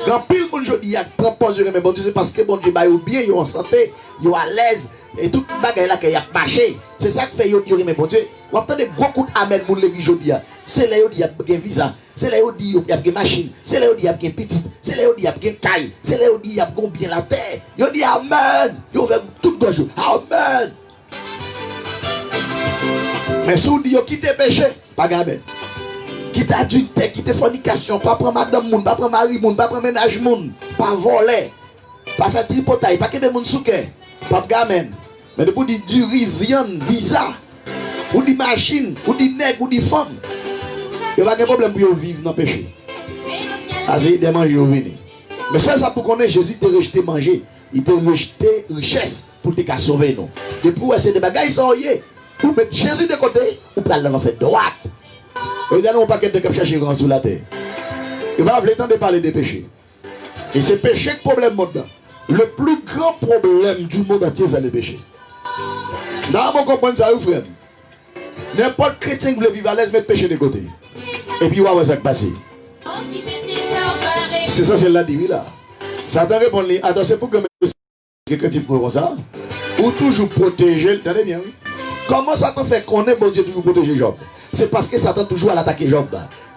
Grand pile mon jodi a prend pause mais bon Dieu c'est parce que bon Dieu ba yo bien, yo en santé, yo à l'aise et tout bagay là qu'il y a marché. C'est ça qui fait yo dire mais bon Dieu. Ou attendez gros coup d'amen moun l'église jodi a. C'est là yo dit y a bien visa, c'est là yo dit y a bien machine, c'est là yo dit y a bien petite, c'est là yo dit y a bien caille, c'est là yo dit y a bien la terre. Yo dit amen. Yo fait tout gorge. Amen. Mais si vous dites quittez péché, pas gamin. Quitte adultère, quitte fornication, pas prendre madame moun, pas prendre mari moun, pas prendre ménage moun, pas voler, pas faire tripotaille, pas que des moun souke, pas gamin. Mais de vous dire du riz, viande, visa, ou des machines, ou des nègres, ou des femmes, il n'y a pas de problème pour vivre dans le péché. Assez de manger ou venir. Mais ça pour qu'on ait Jésus t'a rejeté manger, il t'a rejeté richesse pour te sauver nous. Depuis où c'est des bagailles sans rien. Pour mettre Jésus de côté, ou pas l'en faire droite. Regardez un paquet de cap chercher grand sous la terre. Il va avoir le temps de parler des péchés. Et c'est péché le problème monde. Le plus grand problème du monde entier, c'est le péché. Dans mon comprendre ça, frère. N'importe chrétien qui veut vivre à l'aise, met le péché de côté. Et puis, ouais, ça va passer. C'est ça, c'est la dit, là. Satan répond, attends, c'est pour que les chrétiens comme ça. Ou toujours protéger, attendez bien, oui. Comment Satan fait qu'on est bon Dieu toujours protéger Job? C'est parce que Satan toujours à l'attaquer Job.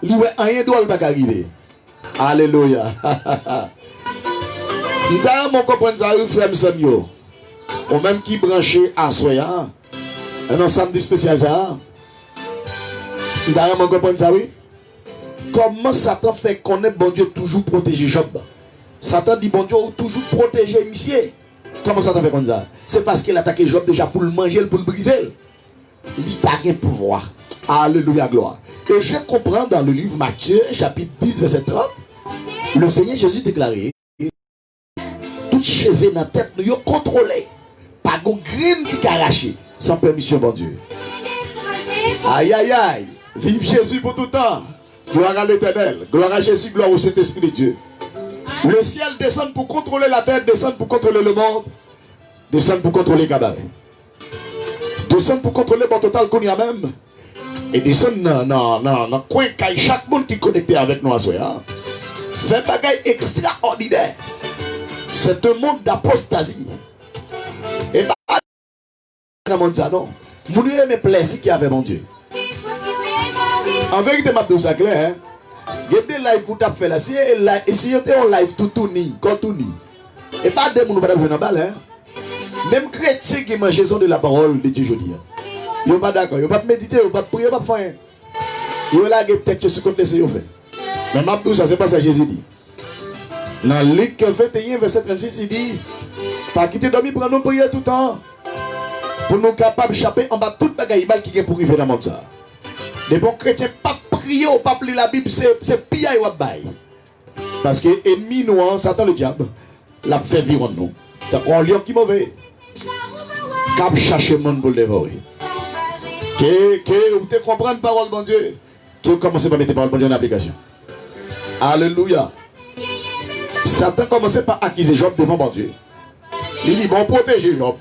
Il n'y a rien d'autre qui va arriver. Alléluia. Nous avons compris ça, frère Samuel. Ou même qui branché à Soya. Un ensemble spécial ça. Nous avons compris ça, oui. Comment Satan fait qu'on est bon Dieu toujours protéger Job? Satan dit bon Dieu toujours protéger monsieur. Comment Satan fait comme ça? C'est parce qu'il attaque Job déjà pour le manger, pour le briser. Il n'a pas de pouvoir. Alléluia, gloire. Et je comprends dans le livre Matthieu, chapitre 10, verset 30, le Seigneur Jésus déclarait tout cheveux dans la tête, nous sommes contrôlés. Pas de graine qui est arraché sans permission, bon Dieu. Aïe, aïe, aïe. Vive Jésus pour tout temps. Gloire à l'Éternel. Gloire à Jésus, gloire au Saint-Esprit de Dieu. Le ciel descend pour contrôler la terre, descend pour contrôler le monde, descend pour contrôler le cabaret. Descend pour contrôler le total qu'on y a même. Et descend dans coin chaque monde qui est connecté avec nous à soi. Fait un bagage extraordinaire. C'est un monde d'apostasie. Et pas dans le monde ça non. Mon Dieu me plaisir qui avait mon Dieu. En vérité, ma douce ça clair. Il y a des lives pour taper là. Si vous êtes en live tout ni, quand tout ni. Et pas de monde pas jouer en balle. Même chrétien qui mange de la parole de Dieu aujourd'hui. Ils ne sont pas d'accord. Ils ne sont pas méditer, ils ne sont pas prier, ils ne sont pas faire. Ils ont la tête sur le côté de fait. Mais ma douce ça c'est pas ça Jésus dit. Dans Luc 21, verset 36, il dit pas quitter dormir pour nous prier tout le temps. Pour nous capables d'échapper en bas de toute bagaille qui est pour arriver dans le monde. Les bons chrétiens pas prier ou pas lire la Bible, c'est pire ou bail. Parce que l'ennemi nous, Satan le diable, l'a fait vivre en nous. Donc on lion qui mauvais. Cap chercher le monde pour le dévorer. Que vous te comprendre parole bon Dieu. Que vous commencez par mettre parole bon Dieu en application. Alléluia. Satan commençait par accuser Job devant bon Dieu. Il dit bon protéger Job.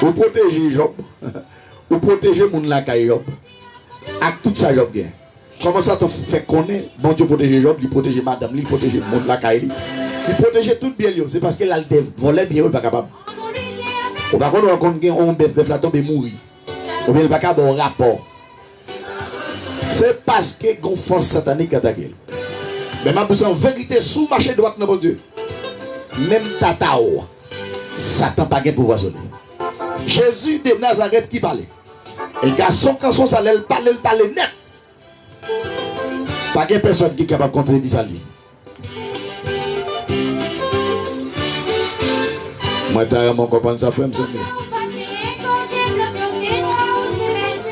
Vous protégez Job. Vous protégez mon lacaille Job. Avec tout ça Job bien. Comment ça te fait connaître bon Dieu protéger Job, il protège madame, il protège mon lacaille. Il protège tout bien c'est parce qu'il a le volé bien, il n'est pas capable. Ou par contre on bœuf la tombe et mourir. Ou bien il n'est pas capable de rapport. C'est parce que une force satanique attaque. Mais ma en vérité sous marché droit de bon Dieu. Même tatao. Satan pas de pouvoir sonner. Jésus de Nazareth qui parlait. Et garçon quand son salaire parle net. Pas de personne qui est capable de contredire ça lui. Moi t'as mon copain ça frère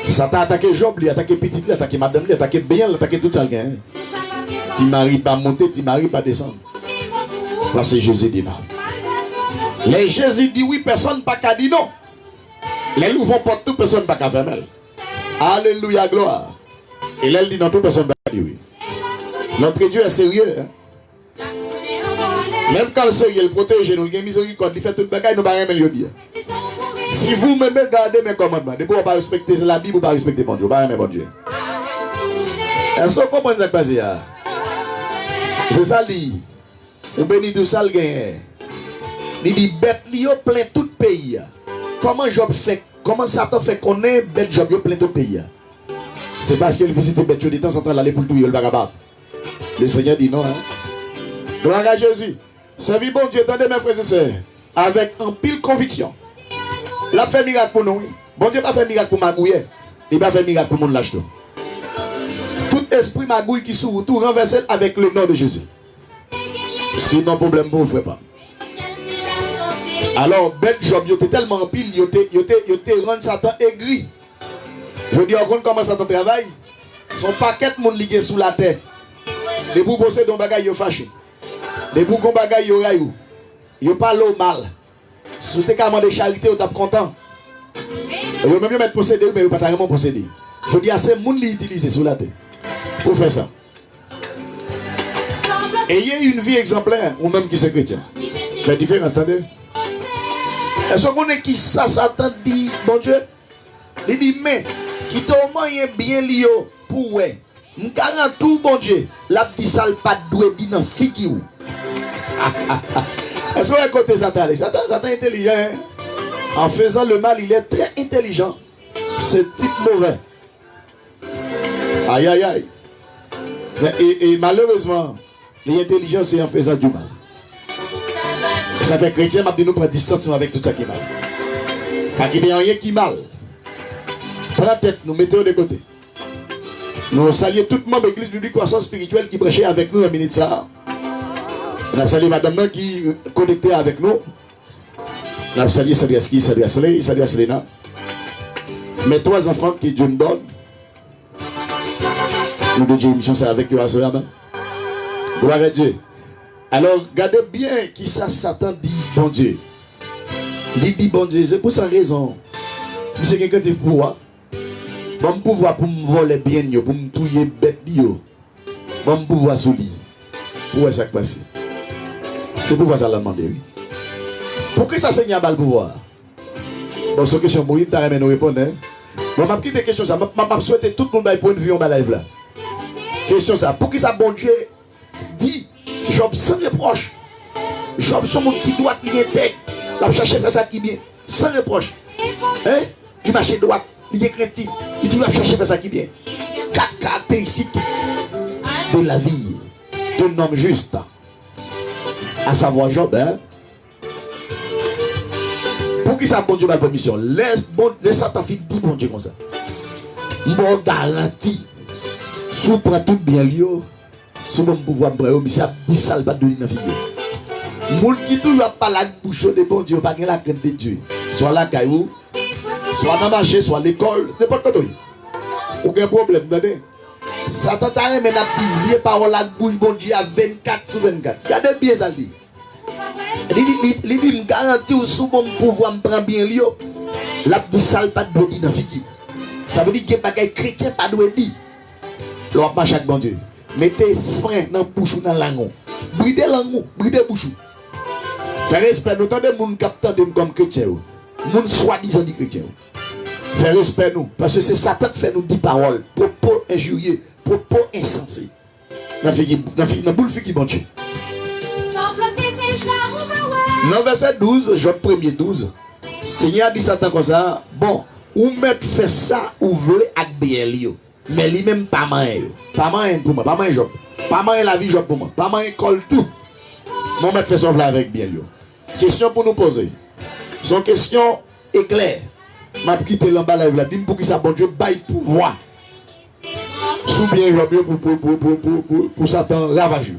Satan a attaqué Job, il a attaqué Petite, il a attaqué Madame, il a attaqué Bien, il a attaqué tout ça. Tu maries pas monter, tu maries pas descendre. Parce que Jésus dit non. Les Jésus dit oui, personne pas qu'à dire non. Les loups vont porter tout, personne pas qu'à fermer. Alléluia, gloire. Et là, il dit non, tout personne pas qu'à dire oui. Notre Dieu est sérieux. Hein? Même quand le sérieux, il protège nous, il a miséricorde, il fait tout le bagage, nous ne pouvons pas rien dire. Si vous me gardez mes commandements, depuis vous ne respectez la Bible, vous ne respectez pas Dieu, vous ne bon Dieu. Est-ce que vous comprenez ce qui se passe là? C'est ça, lui. On bénit tout ça, le gain. Il dit, bête, li yo plein tout pays. Comment Satan fait qu'on est bête Job yo plein tout pays? C'est parce qu'il visite bête de temps en temps aller pour tout le vagabond. Le Seigneur dit non. Hein? Gloire à Jésus. Servi bon Dieu, attendez mes frères et sœurs, avec un pile conviction. La fait miracle pour nous. Bon Dieu pas fait miracle pour magouiller. Il va faire miracle pour mon lâche. Tout esprit magouille qui s'ouvre, tout renversé avec le nom de Jésus. Sinon, problème pour vous, pas. Alors, bête Job, il était tellement pile, il était rendu Satan aigri. Je dis, on compte comment Satan travaille. Son paquet de monde lié sous la terre. Les bouts possèdent un bagage, ils fâché. Les bouts qu'on bagage, ils raillent. Ils parlent au mal. Si vous avez des charités, vous êtes content. Vous même mettre possédé, mais vous ne pas vraiment posséder. Je dis à ces gens qui utilisent sous la terre pour faire ça. Ayez une vie exemplaire, ou même qui c'est chrétien. La différence, attendez. Est-ce qu'on est qui ça, Satan dit, bon Dieu? Il dit, mais, qui t'a moyen bien lié pour ouais. M'garant tout, bon Dieu. La petite salle pas doué dit non, figure. Est-ce qu'on est côté Satan? Satan est intelligent. Hein? En faisant le mal, il est très intelligent. C'est type mauvais. Aïe, aïe, aïe. Et malheureusement, l'intelligence c'est en faisant du mal. Et ça fait chrétien, m'a dit nous prendre distance avec tout ça qui est mal. Car il n'y a rien qui est mal. Prends tête, nous mettons de côté. Nous saluons tout le monde de l'église biblique croissance spirituelle qui prêchait avec nous un minute ça. Nous saluons madame qui est connectée avec nous. Nous saluons Sadriaski, Sadriasley, Sadriaslena. Mes 3 enfants qui Dieu me donne. Nous devons une mission avec eux à ce moment. Gloire à Dieu. Alors, regardez bien qui ça Satan dit, bon Dieu. Il dit, bon Dieu, c'est pour sa raison. C'est quelqu'un qui pouvoir. Bon pouvoir pour me voler bien, pour me touiller bête, bon pouvoir sous lui. Où est-ce que ça passe? C'est pour ça la demander, oui. Pour que ça saigne à bas le pouvoir? Bon, c'est une question pour vous, tu as nous répondre. Bon, je vais quitter la question, ça. Je souhaite tout le monde pour une vue en live là. Question ça. Pour que ça, bon Dieu, dit, Job sans reproche. Job, son monde qui doit lier tête. Il a cherché faire ça qui bien. Sans reproche. Hein? Il marche droit. Il est craintif. Il doit chercher faire ça qui bien. 4 caractéristiques de la vie d'un homme juste. À savoir Job, hein? Pour qui ça, bon Dieu, ma permission? Laisse Satan dit bon Dieu comme ça. Bon garantie. Si vous prenez tout bien lié, si vous pouvez prendre, mais ça dit ça, le bas de l'île. Moun qui tout va pas la bouche de bon Dieu, pas la crainte de Dieu. Soit la caillou, soit dans le marché, soit à l'école, n'importe quoi. Aucun problème, attendez. Satan t'a remis la petite vieille parole la bouche, bon Dieu, à 24 sur 24. Regardez bien ça, dit. Il dit, me garantit ou sous mon pouvoir me prendre bien lié. La petite salle pas de body dans la figure. Ça veut dire que les chrétiens pas de dire. L'on marche avec bon Dieu. Mettez frein dans la bouche ou dans la langue. Bridez la langue, bridez la bouche. Faire respect, nous entendons les gens qui attendent comme chrétiens. Les gens soi-disant dit chrétiens. Faire respect nous. Parce que c'est Satan qui fait nous 10 paroles. Propos injurieux, propos insensés. Dans la boule fille qui bon Dieu. Dans le verset 12, Job 1er 12, Seigneur dit Satan comme ça, bon, ou mettre fait ça, ou voulez avec bien lié. Mais lui-même pas main. Pas main pour moi, pas main Job. Pas main la vie Job pour moi. Pas main colle tout. Mon maître fait son avec bien lié. Question pour nous poser. Son question est claire. M'a quitté l'emballage là, dis pour qui ça bon Dieu baille pouvoir. Sous bien Job pour Satan ravageux.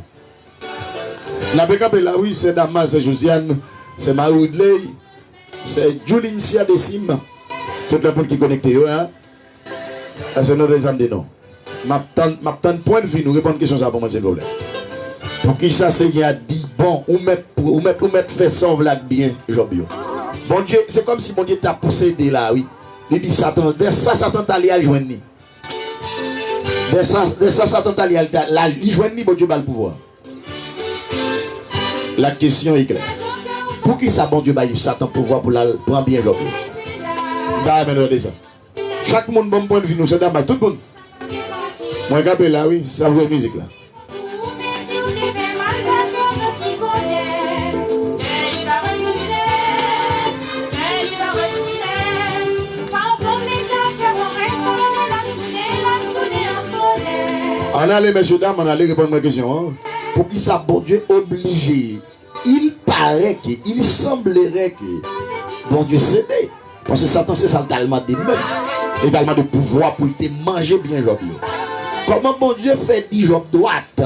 La bécape là, oui, c'est Damas, c'est Josiane, c'est Marie-Woodley, c'est Julien Sia Décime. Tout le monde qui est connecté, hein? C'est notre examen de nom. M'attends point de vue, nous répondons à question ça pour moi, c'est le problème. Pour qui ça, c'est qu'il a dit, bon, ou mettre fait ça, vlak bien, Jobio. Bon Dieu, c'est comme si mon Dieu t'a possédé là, oui. Il dit Satan, dès ça, Satan t'a lié à joindre. Dès ça, Satan t'a lié à joindre, bon Dieu va le pouvoir. La question est claire. Pour qui ça, bon Dieu, va Satan pouvoir pour prendre bien Job? Bah, mais ça. Chaque monde, bon point de vue, nous, c'est Damas, tout le monde. Moi, je là, oui, ça vous est musique là. allez, messieurs, dames, on allait répondre à ma question. Hein? Pour qui ça, bon Dieu, obligé. Il paraît que, il semblerait que, bon Dieu, cédait. Parce que Satan, c'est ça tellement de même. Également de pouvoir pour te manger bien, Job. Comment bon Dieu fait dit Job droite,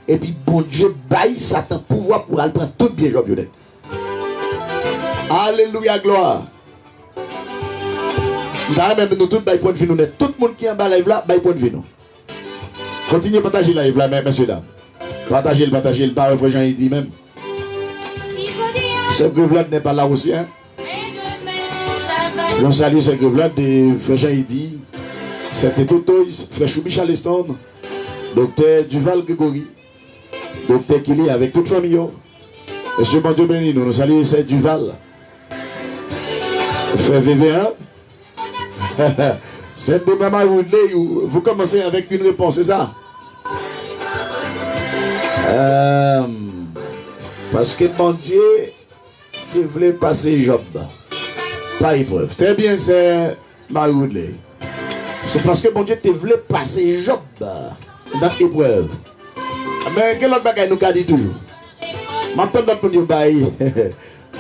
et puis bon Dieu baille Satan pouvoir pour aller prendre tout bien, Job. Alléluia, gloire. Même nous tous, point de vue, nous tout le monde qui est en bas live là, point de vue, nous. Continuez à partager la live là, messieurs, dames. Partagez le par frère Jean, il dit même. Ce grève-là n'est pas là aussi, hein. Je salue ce grève-là de frère Jean, il dit. C'était Toto, frère Choubi Charleston, docteur Duval Grégory, docteur Kili avec toute famille. Monsieur bon Dieu béni, nous saluons c'est Duval. Frère VV1. C'est de Maman Woodley, vous commencez avec une réponse, c'est ça? Parce que mon Dieu, tu voulais passer Job. Pas épreuve. Très bien, c'est Marie Woodley. C'est parce que mon Dieu te voulait passer Job dans l'épreuve. Mais quel autre bagage nous a dit toujours? Maintenant, notre Dieu,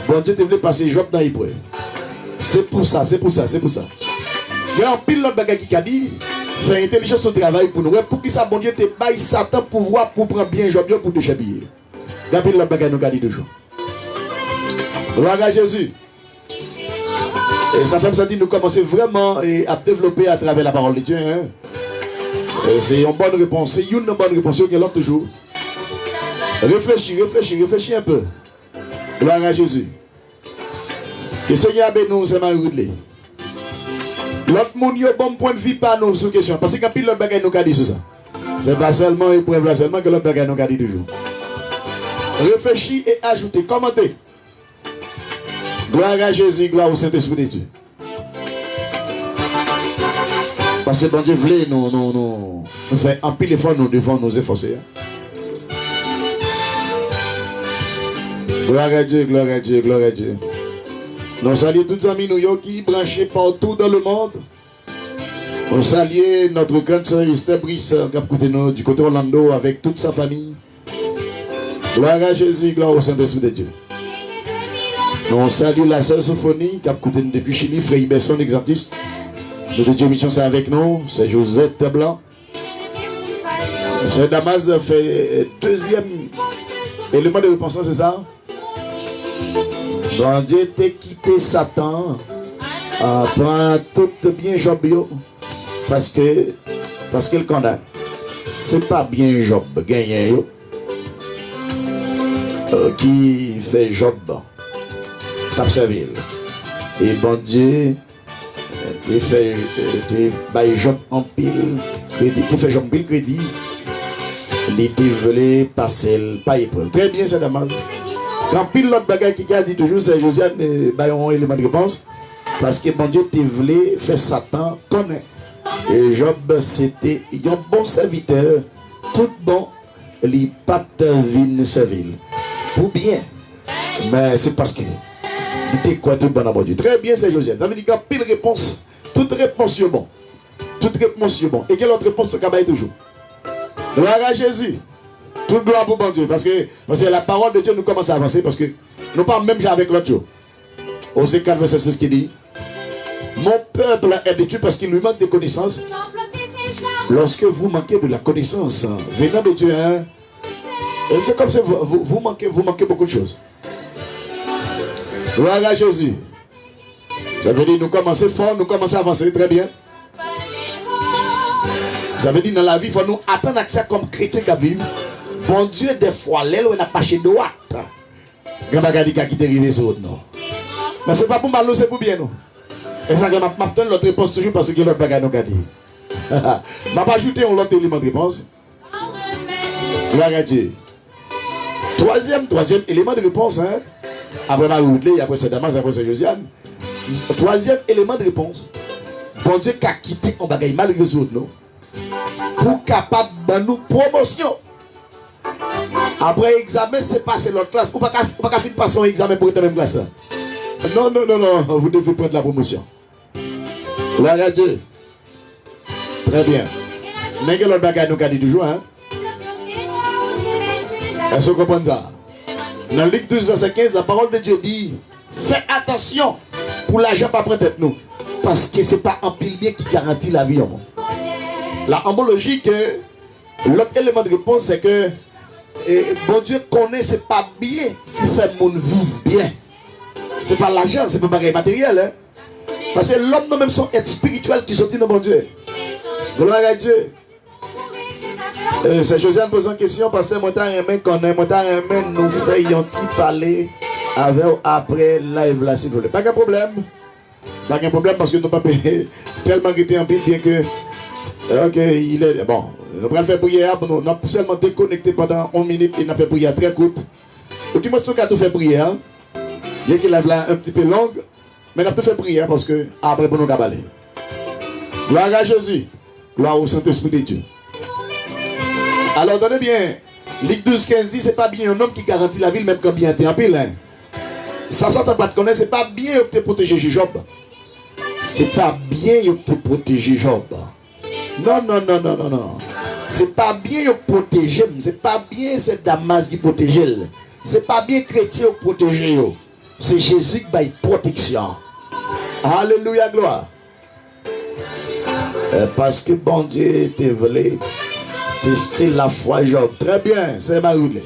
bon Dieu te voulait passer Job dans l'épreuve. C'est pour ça. Il y a un pile l'autre bagage qui a dit, faire intelligence au travail pour nous. Pour qui ça, bon Dieu te baille Satan pouvoir pour prendre bien Job pour te chabiller. Il y a un pile l'autre bagage nous a dit toujours. Gloire à Jésus. Et ça fait ça dit nous commencer vraiment à développer à travers la parole de Dieu. Hein? C'est une bonne réponse. C'est une bonne réponse que l'autre toujours. Réfléchis un peu. Gloire à Jésus. Que Seigneur bénisse nous, c'est Marie-Woodley. L'autre monde a bon point de vue par nous sur question. Parce que quand l'autre bagage nous a dit sur ça. C'est pas seulement épreuve là, seulement que l'autre bagage nous a dit toujours. Réfléchis et ajoutez, commentez. Gloire à Jésus, gloire au Saint-Esprit de Dieu. Parce que bon Dieu voulait nous faire un pile effort, nous devons nous efforcer. Gloire à Dieu, gloire à Dieu, gloire à Dieu. Nous saluons tous les amis nous qui branchés partout dans le monde. Nous saluons notre grande sœur Esther Brice du côté Orlando avec toute sa famille. Gloire à Jésus, gloire au Saint-Esprit de Dieu. Nous saluons la sœur Sophonie qui a écouté nous depuis Chili, frère Iberson, exemptiste. Notre Dieu mission c'est avec nous, c'est Josette Blanc. Sœur Damas fait deuxième élément de repentance, c'est ça? Bon Dieu t'a quitté Satan, prend tout bien Job parce qu'il connaît. C'est pas bien Job gagné qui fait Job. T'observes. Et bon Dieu, tu fais Job en pile crédit, tu fais Job en pile crédit, il te voulait passer pas épreuve. Très bien, c'est Damas. Quand pile l'autre bagage qui a dit toujours, c'est Josiane, un élément de réponse. Parce que bon Dieu te voulait faire Satan connaître. Et Job, c'était un bon serviteur, tout bon, il pas de vie servile. Pour bien. Mais c'est parce que il était quoi tout bon à mon Dieu. Très bien, c'est Josiane. Ça veut dire qu'il y a pile réponse. Toute réponse est bon. Toute réponse est bon. Et quelle autre réponse tu as toujours? Gloire à Jésus. Toute gloire pour bon Dieu. Parce que la parole de Dieu nous commence à avancer. Parce que nous parlons même avec l'autre jour. Osée 4, verset 6 qui dit: mon peuple est détruit parce qu'il lui manque de connaissances. Lorsque vous manquez de la connaissance venant de Dieu, hein, c'est comme si vous manquez beaucoup de choses. Gloire à Jésus. Ça veut dire nous commencer fort, nous commencer à avancer très bien. Ça veut dire dans la vie, il faut nous attendre à ça comme chrétien qui vivent. Bon Dieu, des fois, l'aile, on a pas chez droite. Grand bagadi qui est arrivé sur l'autre, non. Mais ce n'est pas pour mal, c'est pour bien, non. Et ça, je m'attends l'autre réponse toujours parce que l'autre bagadi nous a dit. Je vais pas ajouter un autre élément de réponse. Gloire à Dieu. Troisième élément de réponse, hein. Après Marie-Woodley, après ce Damas, après ce Josiane. Troisième élément de réponse. Bon Dieu qui a quitté un bagage malgré les autres, non. Pour capable de nous promotion. Après examen, c'est passer l'autre classe. Ou pas qu'à finir passer un examen pour être dans la même classe. Non, vous devez prendre la promotion. Gloire à Dieu. Très bien. Mais quel autre bagage nous dit toujours, hein? Est-ce que vous comprenez ça? Dans Luc 12, verset 15, la parole de Dieu dit, fais attention pour l'argent pas prendre tête nous. Parce que ce n'est pas un pile bien qui garantit la vie. La homologie, l'autre élément de réponse, c'est que bon Dieu connaît, ce n'est pas bien qui fait mon vivre bien. Ce n'est pas l'argent, ce n'est pas le matériel. Hein? Parce que l'homme n'a même son être spirituel qui sortit de mon Dieu. Gloire à Dieu. C'est Josiane pose une question parce que moi nous faisons parler avec après live là s'il vous plaît. Pas de problème. Pas de problème parce que nous n'avons pas payé tellement été en pile bien que ok, il est bon. Nous allons faire prière, nous avons seulement déconnecté pendant 1 minute et nous avons fait prière très courte. Au moins, nous avons fait prière. Bien qu'il est un petit peu longue, mais nous avons fait prière parce que après pour nous cabaler. Gloire à Jésus. Gloire au Saint-Esprit de Dieu. Alors, donnez bien. Luc 12, 15 dit, c'est pas bien un homme qui garantit la ville, même quand bien t'es en pile. Hein. Ça s'entend pas de connaître, c'est pas bien de te protéger Job. C'est pas bien de te protéger Job. Non, non, non, non, non, non. C'est pas bien de protéger. C'est pas bien c'est Damas qui protège. C'est pas bien chrétien de protéger. C'est Jésus qui baille protection. Alléluia, gloire. Parce que bon Dieu te voulait tester la foi Job. Très bien, c'est Maroulé.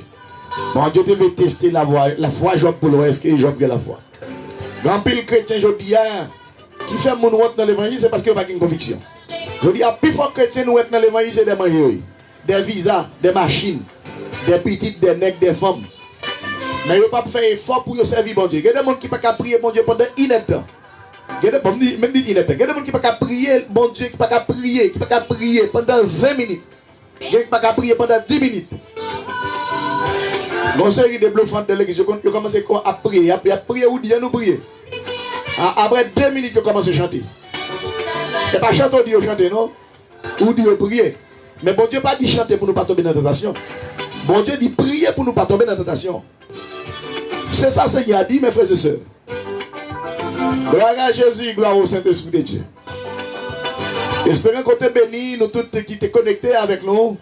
Bon Dieu te veut tester la foi Job pour le reste que Job que la foi. Grand pile chrétien aujourd'hui qui fait mon route dans l'évangile, c'est parce qu'il n'y a pas de conviction. Je dis, à plus fort chrétien nous être dans l'évangile, c'est des manger, des visas, des machines, des petites, des nègres, des femmes. Mais il ne pas faire effort pour servir bon Dieu. Il y a des gens qui ne peuvent pas prier bon Dieu pendant une heure. Il y a des gens qui ne peuvent pas prier bon Dieu, qui ne peuvent pas prier pendant 20 minutes. Il ne peuvent pas prier pendant 10 minutes. Mon série de bluffants de l'église, je commence à prier. À prier ou dire nous prier. Après 2 minutes, je commence à chanter. Et pas chanter, on dit chanter, non? Ou dit prier. Mais bon Dieu pas dit chanter pour nous pas tomber dans la tentation. Bon Dieu dit prier pour nous pas tomber dans la tentation. C'est ça que Seigneur a dit, mes frères et sœurs. Gloire à Jésus, gloire au Saint-Esprit de Dieu. Espérons qu'on te béni, nous tous qui t'es connectés avec nous.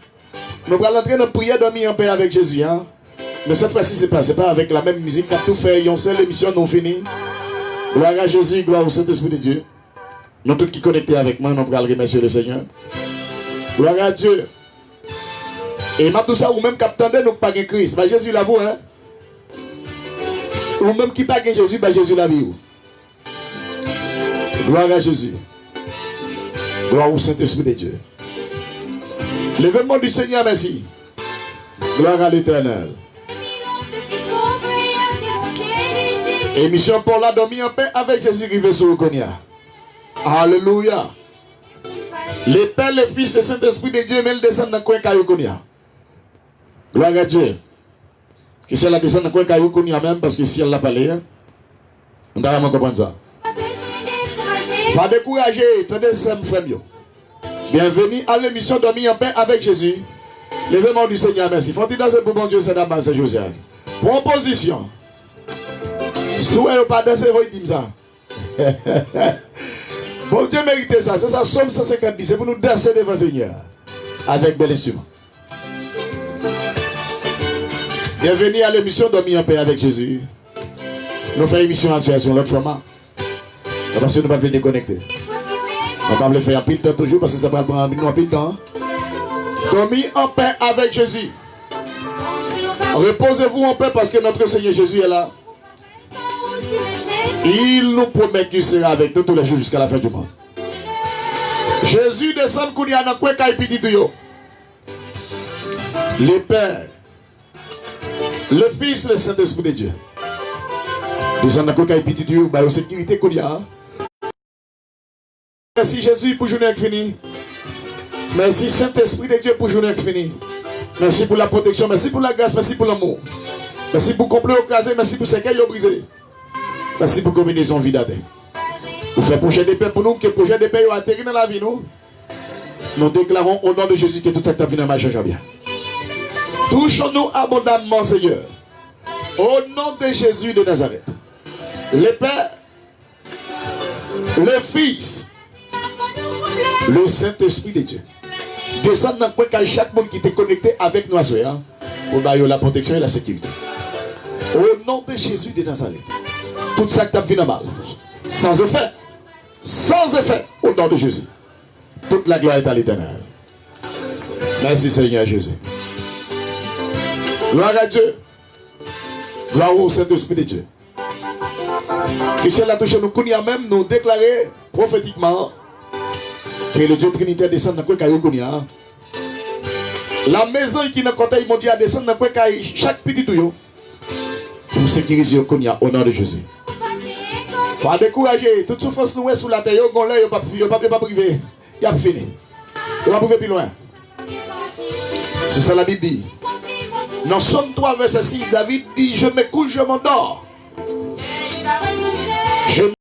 Nous allons entrer dans la prière dormir en paix avec Jésus. Hein? Mais cette fois-ci, ce n'est pas avec la même musique qu'a tout fait. Une seule émission non finie. Gloire à Jésus, gloire au Saint-Esprit de Dieu. Nous tous qui connectés avec moi, nous allons remercier le Seigneur. Gloire à Dieu. Et même tout ça, ou même qui attendez, nous pas Christ. Bah, Jésus l'avoue, hein. Ou même qui pas Jésus, bah, Jésus l'a vu. Gloire à Jésus. Gloire au Saint-Esprit de Dieu. L'événement du Seigneur, merci. Gloire à l'Éternel. Émission pour la dormir en paix avec Jésus qui veut sur le Konya. Alléluia. Les Pères, les Fils et Saint-Esprit de Dieu, mais ils descendent dans le coin de Konya. Gloire à Dieu. Que si elle descend dans le coin de Konya même, parce que si elle l'a parlé, on doit vraiment comprendre ça. Pas décourager, attendez ça, mon frère. Bienvenue à l'émission Dormir en paix avec Jésus. L'événement du Seigneur, merci. Faut-il danser pour bon Dieu, c'est d'abord, c'est Josiane. Proposition. Souhait pas danser, vous dites ça. Bon Dieu mérite ça. C'est ça, Somme 150. C'est pour nous danser devant le Seigneur. Avec bel instrument. Bienvenue à l'émission Dormir en paix avec Jésus. Nous faisons émission en situation l'autre fois. Parce que nous ne pouvons pas déconnecter. On va le faire en pile temps toujours parce que ça va prendre un pile temps. Dormir en paix avec Jésus. Reposez-vous en paix parce que notre Seigneur Jésus est là. Il nous promet qu'il sera avec nous tous les jours jusqu'à la fin du monde. Jésus descend qu'on y a dans quoi qu'il dit tout. Le Père, le Fils, le Saint-Esprit de Dieu. Descend dans quoi qu'il dit tout, la sécurité qu'on y a. Merci Jésus pour journée finie. Merci Saint-Esprit de Dieu pour journée finie. Merci pour la protection, merci pour la grâce, merci pour l'amour. Merci pour complet écrasé, merci pour ce qu'elle a brisé. Merci pour combinaison vidade. Vous faites projet de paix pour nous, que le projet de paix a atterri dans la vie, nous. Nous déclarons au nom de Jésus que tout ça qui a fini marche bien. Touchons-nous abondamment, Seigneur. Au nom de Jésus de Nazareth. Le Père, le Fils, le Saint-Esprit de Dieu. Descendre dans le coin chaque monde qui était connecté avec nous, hein, pour donner la protection et la sécurité. Au nom de Jésus de Nazareth. Tout ça qui t'a fait mal. Sans effet. Sans effet. Au nom de Jésus. Toute la gloire est à l'Éternel. Merci Seigneur Jésus. Gloire à Dieu. Gloire au Saint-Esprit de Dieu. Christian l'a touché, nous connaissons même, nous déclarer prophétiquement que le Dieu Trinitaire descend dans le coin. La maison qui est dans le conseil mondial descend dans le coin chaque petit tuyau pour sécuriser le Konya au nom de Jésus. Pas décourager, toute souffrance nous est sous la terre, il n'y a pas privé, il y a fini. Il va priver plus loin. C'est ça la Bible dit. Dans Somme 3, verset 6, David dit, je me couche, je m'endors.